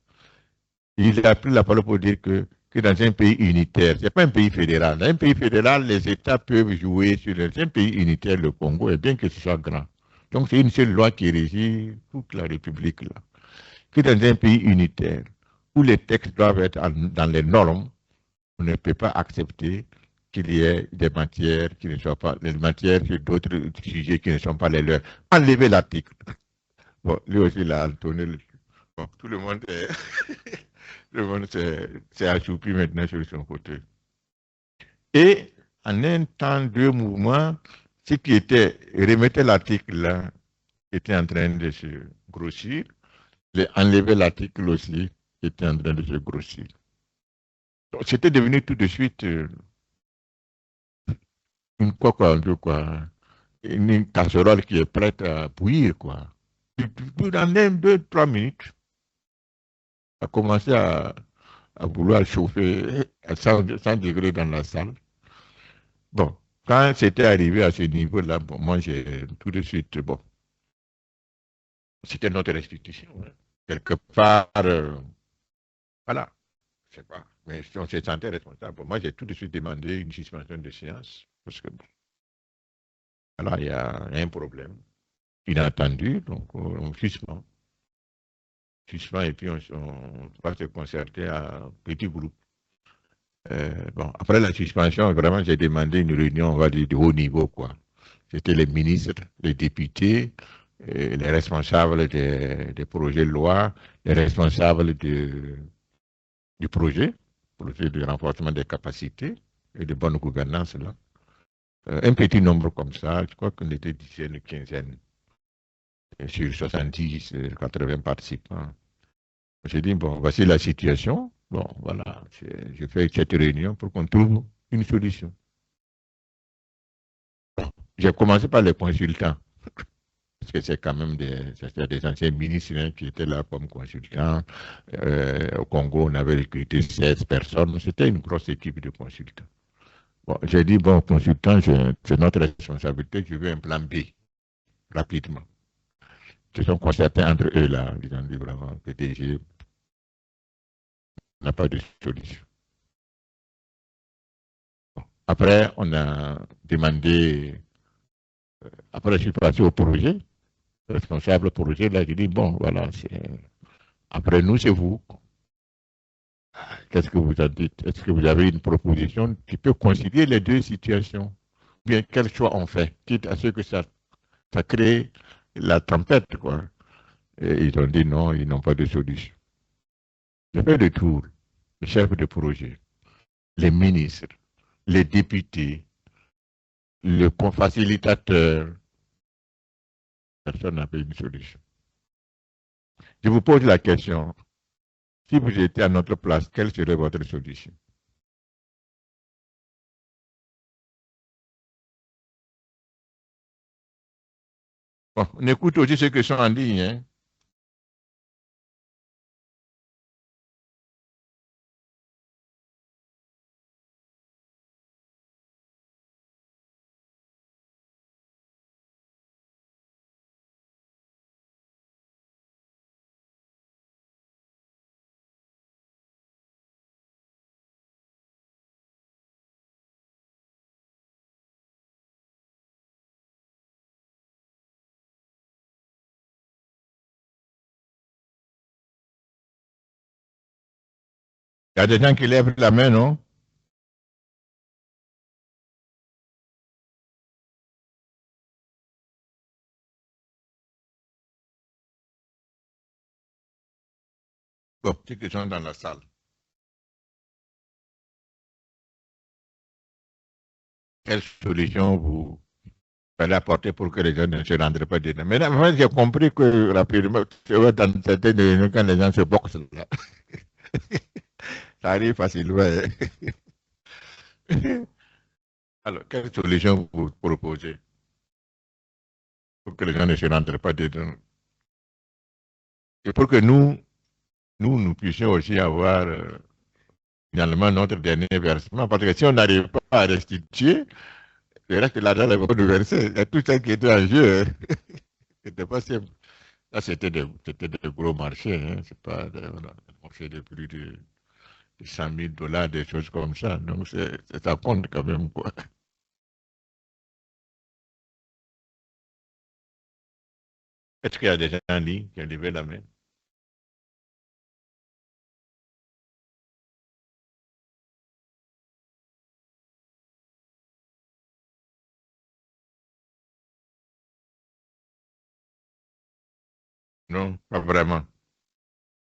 il a pris la parole pour dire que dans un pays unitaire, ce n'est pas un pays fédéral. Dans un pays fédéral, les États peuvent jouer sur un pays unitaire, le Congo, et bien que ce soit grand. Donc c'est une seule loi qui régit toute la République, là. Que dans un pays unitaire, où les textes doivent être dans les normes, on ne peut pas accepter qu'il y ait des matières qui ne soient pas, les matières sur d'autres sujets qui ne sont pas les leurs. Enlevez l'article. Bon, lui aussi, il a entonné. Bon, tout le monde est... Le monde s'est assoupi maintenant sur son côté. Et en un temps, deux mouvements, ce qui était, remettait l'article là, était en train de se grossir. Enlever l'article aussi était en train de se grossir. C'était devenu tout de suite une casserole qui est prête à bouillir, quoi. Dans 2-3 minutes, a commencé à vouloir chauffer à 100 degrés dans la salle. Bon, quand c'était arrivé à ce niveau-là, bon, moi j'ai tout de suite, bon, c'était notre institution. Hein. Quelque part, voilà, je sais pas, mais on s'est senti responsable. Bon, moi j'ai tout de suite demandé une suspension de séance, parce que, bon, voilà, il y a un problème inattendu, donc on suspend. Et puis on va se concerter à petit groupe. Bon, après la suspension, vraiment, j'ai demandé une réunion, on va dire, de haut niveau, quoi. C'était les ministres, les députés, les responsables des projets de loi, les responsables du projet de renforcement des capacités et de bonne gouvernance, là. Un petit nombre comme ça, je crois qu'on était dizaine, quinzaine. Sur 70, 80 participants. J'ai dit, bon, voici la situation. Bon, voilà, je fais cette réunion pour qu'on trouve une solution. Bon, j'ai commencé par les consultants, parce que c'est quand même des anciens ministres, hein, qui étaient là comme consultants. Au Congo, on avait recruté 16 personnes. C'était une grosse équipe de consultants. Bon, j'ai dit, bon, consultants, c'est notre responsabilité, je veux un plan B, rapidement. Ils se sont concertés entre eux là, ils ont dit vraiment que DG n'a pas de solution. Bon. Après, on a demandé, après je suis passé au projet, le responsable projet, là, j'ai dit, bon, voilà, Après nous, c'est vous. Qu'est-ce que vous en dites? Est-ce que vous avez une proposition qui peut concilier les deux situations? Bien, quel choix on fait, quitte à ce que ça crée la tempête, quoi. Et ils ont dit non, ils n'ont pas de solution. J'ai fait le tour, le chef de projet, les ministres, les députés, le facilitateur. Personne n'a fait une solution. Je vous pose la question, si vous étiez à notre place, quelle serait votre solution? Bon, on écoute aussi ceux qui sont en ligne. Hein. Il y a des gens qui lèvent la main, non? Bon, ceux qui sont dans la salle. Quelle solution vous allez apporter pour que les gens ne se rendraient pas dedans? Mais moi, j'ai compris que rapidement, dans certaines réunions, quand les gens se boxent là, ça arrive facilement. Alors, quelle solution vous proposez pour que les gens ne se rentrent pas dedans? Et pour que nous puissions aussi avoir finalement notre dernier versement. Parce que si on n'arrive pas à restituer, le reste de l'argent est pas versé. Il y a tout ça qui était en jeu. C'était pas simple. Là, c'était des gros marchés. Hein. C'est pas on fait de plus de 100 000 $, des choses comme ça. Donc, ça compte quand même, quoi. Est-ce qu'il y a des gens en ligne qui ont levé la main? Non, pas vraiment.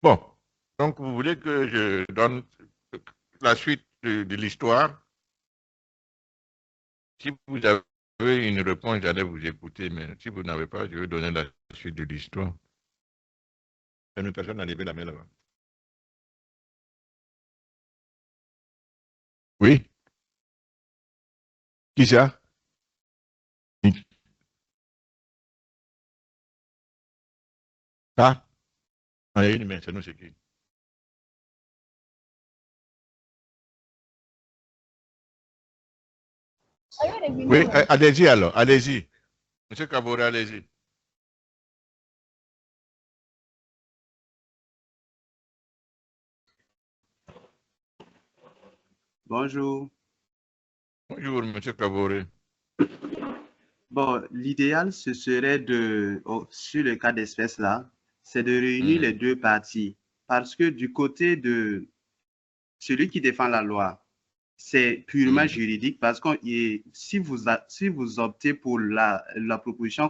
Bon, donc vous voulez que je donne la suite de l'histoire? Si vous avez une réponse, j'allais vous écouter, mais si vous n'avez pas, je vais donner la suite de l'histoire. Il y a une personne a levé la main là-bas. Oui? Qui ça? Ah? Il y a une main, c'est nous, c'est qui? Oui, allez-y alors, allez-y. Monsieur Kabore, allez-y. Bonjour. Bonjour, monsieur Kabore. Bon, l'idéal, ce serait sur le cas d'espèce là, c'est de réunir les deux parties. Parce que du côté de celui qui défend la loi, c'est purement juridique parce que si vous optez pour la proposition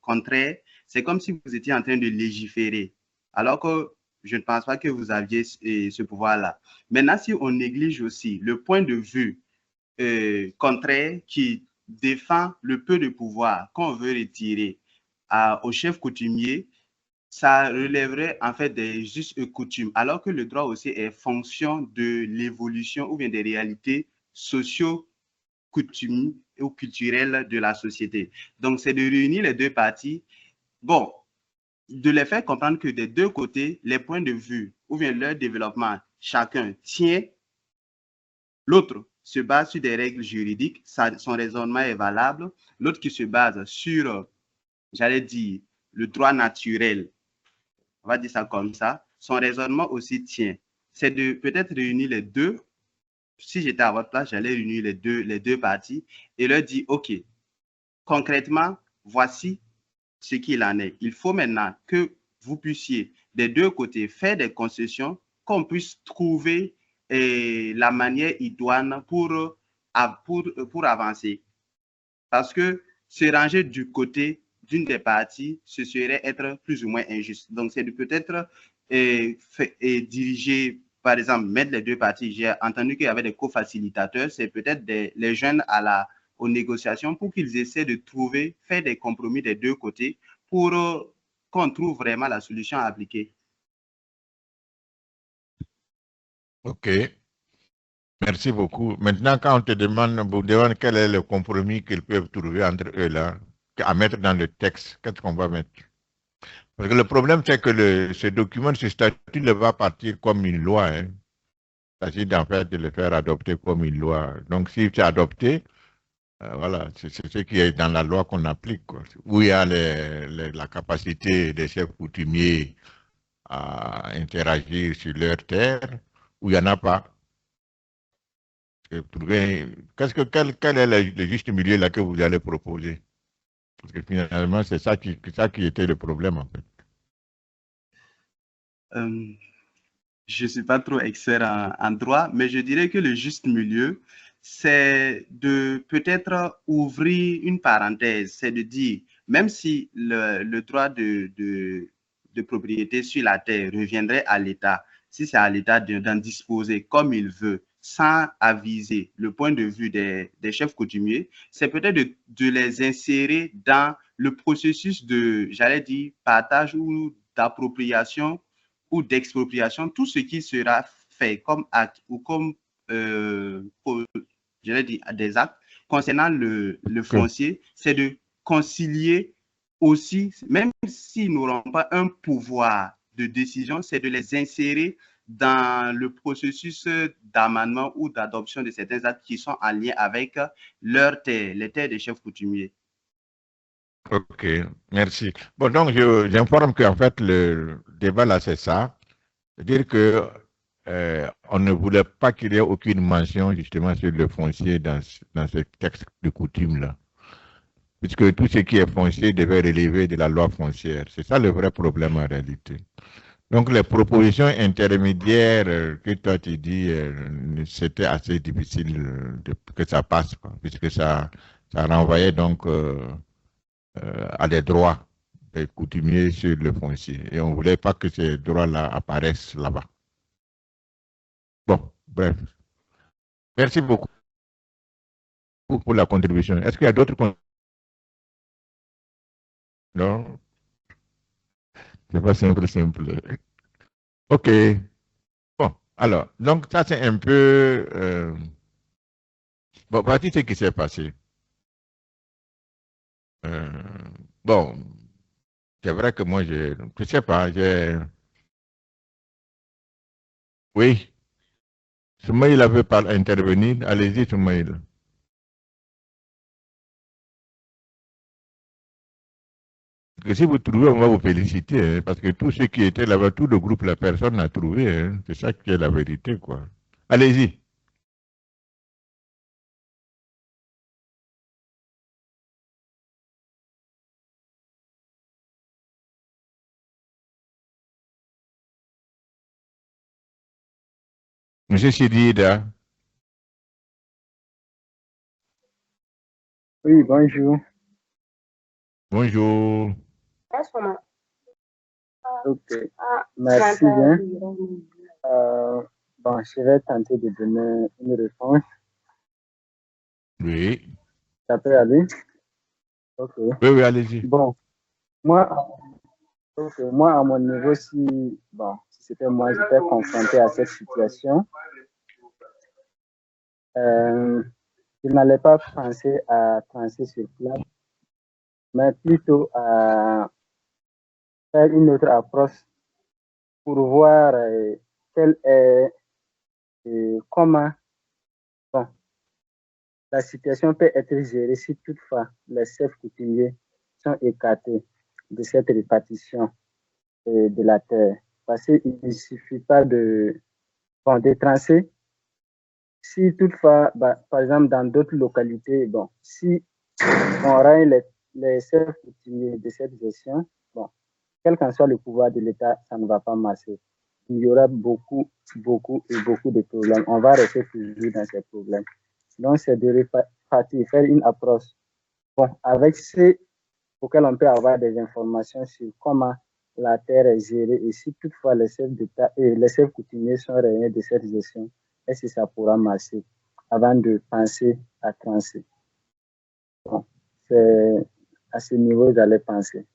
contraire, c'est comme si vous étiez en train de légiférer. Alors que je ne pense pas que vous aviez ce pouvoir-là. Maintenant, si on néglige aussi le point de vue contraire qui défend le peu de pouvoir qu'on veut retirer au chef coutumier, ça relèverait en fait des us et coutumes, alors que le droit aussi est fonction de l'évolution ou bien des réalités socio-coutumières ou culturelles de la société. Donc, c'est de réunir les deux parties. Bon, de les faire comprendre que des deux côtés, les points de vue ou bien leur développement, chacun tient, l'autre se base sur des règles juridiques, son raisonnement est valable, l'autre qui se base sur, j'allais dire, le droit naturel, on va dire ça comme ça, son raisonnement aussi tient. C'est de peut-être réunir les deux. Si j'étais à votre place, j'allais réunir les deux parties et leur dire, OK, concrètement, voici ce qu'il en est. Il faut maintenant que vous puissiez des deux côtés, faire des concessions, qu'on puisse trouver la manière idoine pour avancer. Parce que se ranger du côté d'une des parties, ce serait être plus ou moins injuste. Donc, c'est de peut-être diriger, par exemple, mettre les deux parties. J'ai entendu qu'il y avait des co-facilitateurs, c'est peut-être les jeunes aux négociations pour qu'ils essaient de trouver, faire des compromis des deux côtés pour qu'on trouve vraiment la solution à appliquer. OK. Merci beaucoup. Maintenant, quand on te demande quel est le compromis qu'ils peuvent trouver entre eux là, à mettre dans le texte, qu'est-ce qu'on va mettre? Parce que le problème, c'est que ce document, ce statut ne va partir comme une loi. Hein. Il s'agit d'en fait de le faire adopter comme une loi. Donc, si c'est adopté, voilà, c'est ce qui est dans la loi qu'on applique, quoi. Où il y a la capacité des chefs coutumiers à interagir sur leur terre, où il n'y en a pas. Quel est le juste milieu là que vous allez proposer? Parce que finalement, c'est ça qui était le problème, en fait. Je ne suis pas trop expert en droit, mais je dirais que le juste milieu, c'est de peut-être ouvrir une parenthèse, c'est de dire, même si le droit de propriété sur la terre reviendrait à l'État, si c'est à l'État d'en disposer comme il veut, sans aviser le point de vue des chefs coutumiers, c'est peut-être de les insérer dans le processus de, j'allais dire, partage ou d'appropriation ou d'expropriation, tout ce qui sera fait comme acte ou comme, j'allais dire, des actes concernant le foncier, c'est de concilier aussi, même s'ils n'auront pas un pouvoir de décision, c'est de les insérer dans le processus d'amendement ou d'adoption de certains actes qui sont en lien avec leurs terres, les terres des chefs coutumiers. OK, merci. Bon, donc, j'informe qu'en fait, le débat là, c'est ça. C'est-à-dire que on ne voulait pas qu'il y ait aucune mention justement sur le foncier dans ce texte de coutume là. Puisque tout ce qui est foncier devait relever de la loi foncière. C'est ça le vrai problème en réalité. Donc, les propositions intermédiaires que toi tu dis, c'était assez difficile que ça passe, quoi, puisque ça renvoyait donc à des droits des coutumiers sur le foncier. Et on ne voulait pas que ces droits-là apparaissent là-bas. Bon, bref. Merci beaucoup pour la contribution. Est-ce qu'il y a d'autres contributions? Non? C'est pas simple. OK. Bon, alors, donc ça c'est un peu... bon, voici ce qui s'est passé. Bon, c'est vrai que moi, je sais pas, oui, Soumaïl avait pas intervenir. Allez-y, Soumaïl. Que si vous trouvez, on va vous féliciter, hein, parce que tous ceux qui étaient là-bas, tout le groupe, la personne n'a trouvé. Hein, c'est ça qui est la vérité, quoi. Allez-y. Monsieur Sidida. Oui, bonjour. Bonjour. Ok, merci bien. Bon, je vais tenter de donner une réponse. Oui. Ça peut aller? Ok. Oui, allez-y. Bon, moi, à mon niveau, si c'était moi, j'étais confronté à cette situation, je n'allais pas penser à trancher sur place, mais plutôt à faire une autre approche pour voir quelle est et comment la situation peut être gérée si toutefois les chefs coutumiers sont écartés de cette répartition de la terre. Parce qu'il ne suffit pas de trancher. Si toutefois, par exemple, dans d'autres localités, si on règne les chefs coutumiers de cette gestion, quel qu'en soit le pouvoir de l'État, ça ne va pas marcher. Il y aura beaucoup de problèmes. On va rester toujours dans ces problèmes. Donc, c'est de répartir, faire une approche. Bon, avec ceux auxquels on peut avoir des informations sur comment la terre est gérée et si toutefois les chefs d'État et les chefs coutumiers sont réunis de cette gestion, est-ce que ça pourra marcher avant de penser à trancher. Bon, c'est à ce niveau que j'allais penser.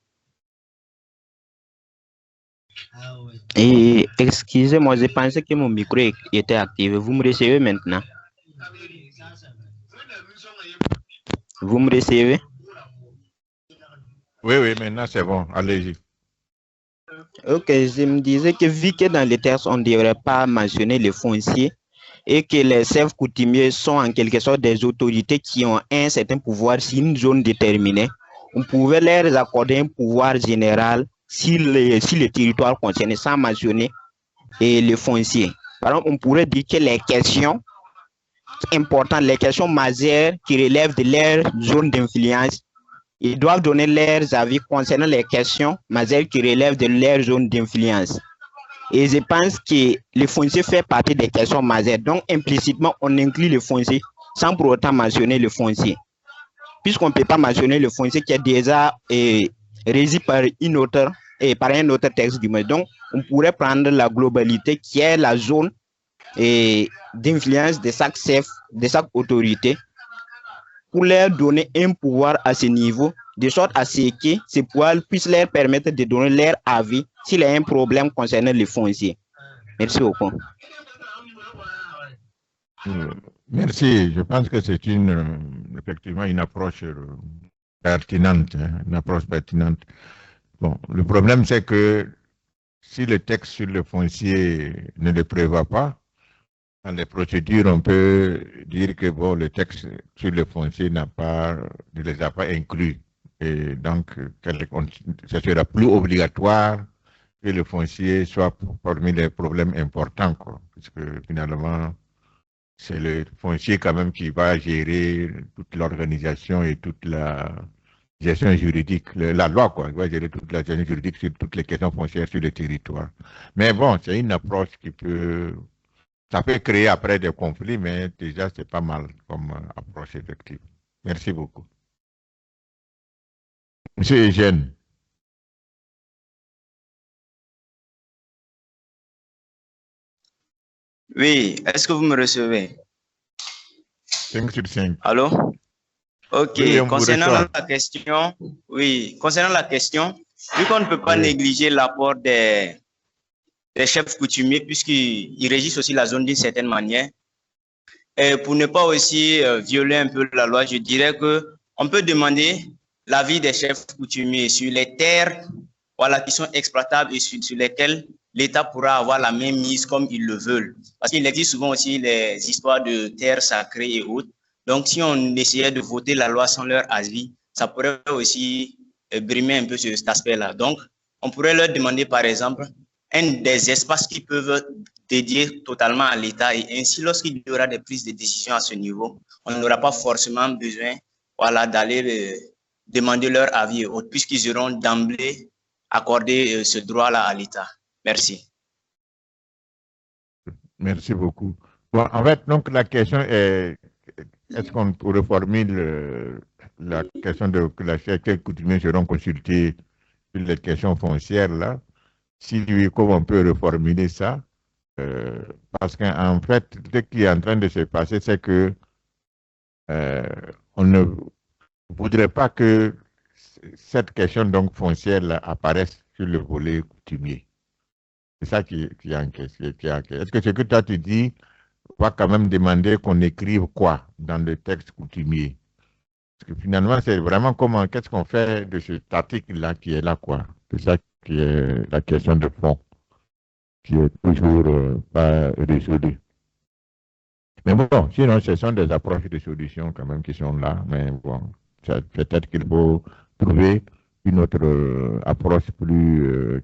Et excusez-moi, je pensais que mon micro était activé. Vous me recevez maintenant? Vous me recevez? Oui, maintenant c'est bon. Allez-y. Ok, je me disais que vu que dans les textes, on ne devrait pas mentionner les fonciers et que les chefs coutumiers sont en quelque sorte des autorités qui ont un certain pouvoir sur une zone déterminée, on pouvait leur accorder un pouvoir général sur le territoire concerné sans mentionner les fonciers. Par exemple, on pourrait dire que les questions importantes, les questions majeures qui relèvent de leur zone d'influence, ils doivent donner leurs avis concernant les questions majeures qui relèvent de leur zone d'influence. Et je pense que le foncier fait partie des questions majeures. Donc, implicitement, on inclut le foncier sans pour autant mentionner le foncier. Puisqu'on ne peut pas mentionner le foncier qui est déjà régi par un autre texte du moins. Donc, on pourrait prendre la globalité qui est la zone d'influence de chaque chef, de chaque autorité, pour leur donner un pouvoir à ce niveau, de sorte à ce que ce pouvoir puisse leur permettre de donner leur avis s'il y a un problème concernant les fonciers. Merci beaucoup. Merci. Je pense que c'est effectivement une approche pertinente, hein, une approche pertinente. Bon, le problème, c'est que si le texte sur le foncier ne le prévoit pas, dans les procédures, on peut dire que bon, le texte sur le foncier ne les a pas inclus. Et donc, ce sera plus obligatoire que le foncier soit parmi les problèmes importants, quoi, puisque finalement, c'est le foncier quand même qui va gérer toute l'organisation et toute la gestion juridique, la loi, quoi. Il va gérer toute la gestion juridique sur toutes les questions foncières sur le territoire. Mais bon, c'est une approche ça peut créer après des conflits, mais déjà, c'est pas mal comme approche effective. Merci beaucoup. Monsieur Eugène. Oui, est-ce que vous me recevez? 5 sur 5. Allô? Ok, Oui, concernant la question, vu qu'on ne peut pas négliger l'apport des chefs coutumiers puisqu'ils régissent aussi la zone d'une certaine manière, et pour ne pas aussi violer un peu la loi, je dirais qu'on peut demander l'avis des chefs coutumiers sur les terres qui sont exploitables et sur lesquelles l'État pourra avoir la même mise comme ils le veulent. Parce qu'il existe souvent aussi les histoires de terres sacrées et autres. Donc, si on essayait de voter la loi sans leur avis, ça pourrait aussi brimer un peu cet aspect-là. Donc, on pourrait leur demander, par exemple, un des espaces qui peuvent dédier totalement à l'État et ainsi, lorsqu'il y aura des prises de décision à ce niveau, on n'aura pas forcément besoin d'aller demander leur avis et autres, puisqu'ils auront d'emblée accordé ce droit-là à l'État. Merci. Merci beaucoup. Bon, en fait, donc la question est, est-ce qu'on reformule la question de que quels coutumiers seront consultés sur les questions foncières là? Si oui, comment on peut reformuler ça? Parce qu'en fait, ce qui est en train de se passer, c'est que on ne voudrait pas que cette question donc foncière là, apparaisse sur le volet coutumier. C'est ça qui est en question. Est-ce que ce que toi tu dis va quand même demander qu'on écrive quoi dans le texte coutumier? Parce que finalement, c'est vraiment qu'est-ce qu'on fait de cet article-là qui est là, quoi. C'est ça qui est la question de fond, qui est toujours pas résolue. Mais bon, sinon, ce sont des approches de solutions quand même qui sont là. Mais bon, peut-être qu'il faut trouver une autre approche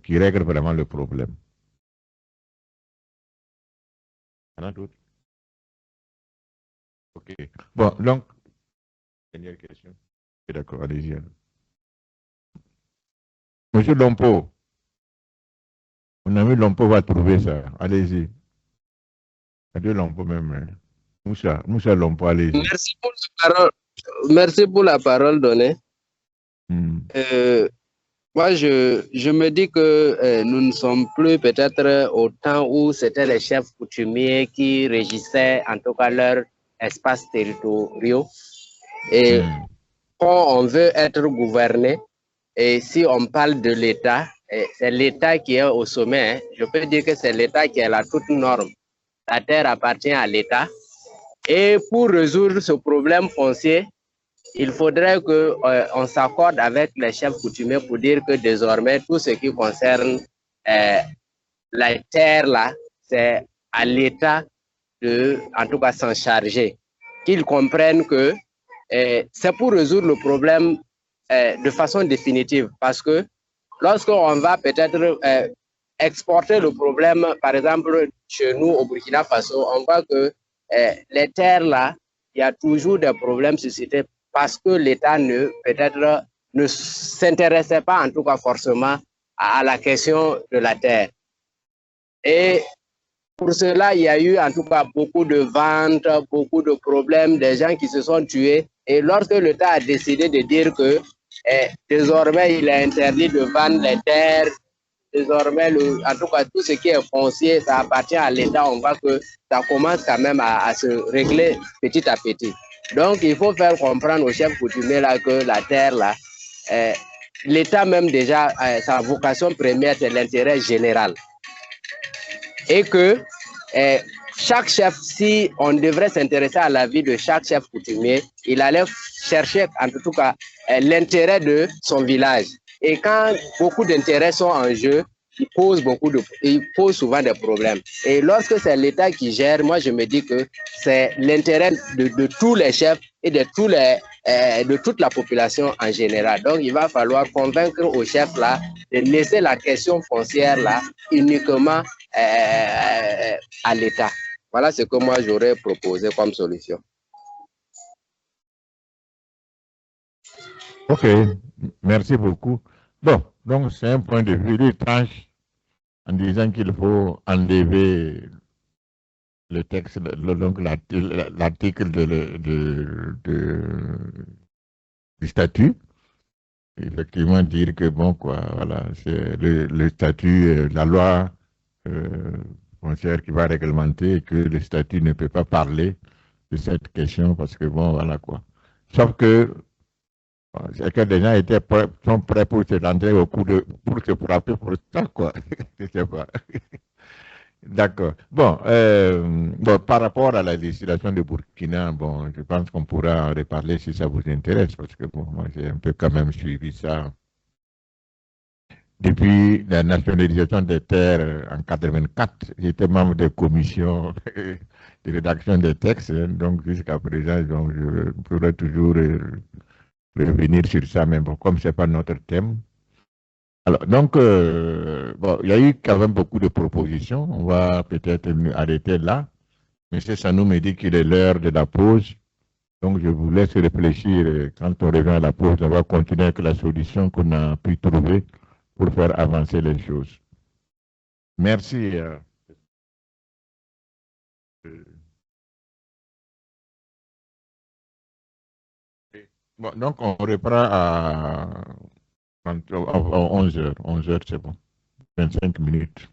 qui règle vraiment le problème. Il y en a d'autres? Ok. Bon, donc, dernière question. D'accord, allez-y. Monsieur Lompo. Mon ami Lompo va trouver ça. Allez-y. Adieu Lompo même. Moussa Lompo, allez-y. Merci pour la parole donnée. Moi, je me dis que nous ne sommes plus peut-être au temps où c'était les chefs coutumiers qui régissaient en tout cas leurs espaces territoriaux. Et quand on veut être gouverné, et si on parle de l'État, c'est l'État qui est au sommet. Hein. Je peux dire que c'est l'État qui est la toute norme. La terre appartient à l'État. Et pour résoudre ce problème foncier, il faudrait qu'on s'accorde avec les chefs coutumiers pour dire que désormais, tout ce qui concerne la terre, là, c'est à l'État de, en tout cas, s'en charger. Qu'ils comprennent que c'est pour résoudre le problème de façon définitive. Parce que lorsqu'on va peut-être exporter le problème, par exemple, chez nous au Burkina Faso, on voit que les terres, là, il y a toujours des problèmes suscités parce que l'État peut-être ne s'intéressait pas, en tout cas forcément, à la question de la terre. Et pour cela, il y a eu en tout cas beaucoup de ventes, beaucoup de problèmes, des gens qui se sont tués. Et lorsque l'État a décidé de dire que désormais, il est interdit de vendre les terres, désormais, en tout cas, tout ce qui est foncier, ça appartient à l'État, on voit que ça commence quand même à se régler petit à petit. Donc, il faut faire comprendre aux chefs coutumiers là que la terre, là, l'État même déjà, sa vocation première, c'est l'intérêt général. Et que chaque chef, si on devrait s'intéresser à la vie de chaque chef coutumier, il allait chercher en tout cas l'intérêt de son village. Et quand beaucoup d'intérêts sont en jeu, il pose souvent des problèmes. Et lorsque c'est l'État qui gère, moi je me dis que c'est l'intérêt de tous les chefs et de toute la population en général. Donc il va falloir convaincre aux chefs là de laisser la question foncière là uniquement à l'État. Voilà ce que moi j'aurais proposé comme solution. Ok, merci beaucoup. Bon, donc c'est un point de vue. Il tranche en disant qu'il faut enlever le texte, donc l'article du statut. Effectivement, dire que bon, quoi, voilà, c'est le statut, la loi foncière qui va réglementer et que le statut ne peut pas parler de cette question parce que bon, voilà quoi. Sauf que c'est que les gens sont prêts pour se rentrer au coup pour se frapper pour ça, quoi. Je sais pas. D'accord. Bon, par rapport à la législation de Burkina, bon, je pense qu'on pourra en reparler si ça vous intéresse, parce que bon, moi j'ai un peu quand même suivi ça. Depuis la nationalisation des terres en 84, j'étais membre de commission de rédaction des textes, donc jusqu'à présent, donc, je pourrais toujours revenir sur ça, mais bon, comme ce n'est pas notre thème. Alors, donc, bon, il y a eu quand même beaucoup de propositions. On va peut-être arrêter là. M. Sanou me dit qu'il est l'heure de la pause. Donc, je vous laisse réfléchir. Et quand on revient à la pause, on va continuer avec la solution qu'on a pu trouver pour faire avancer les choses. Merci. Bon, donc, on reprend à 11h. 11h, c'est bon. 25 minutes.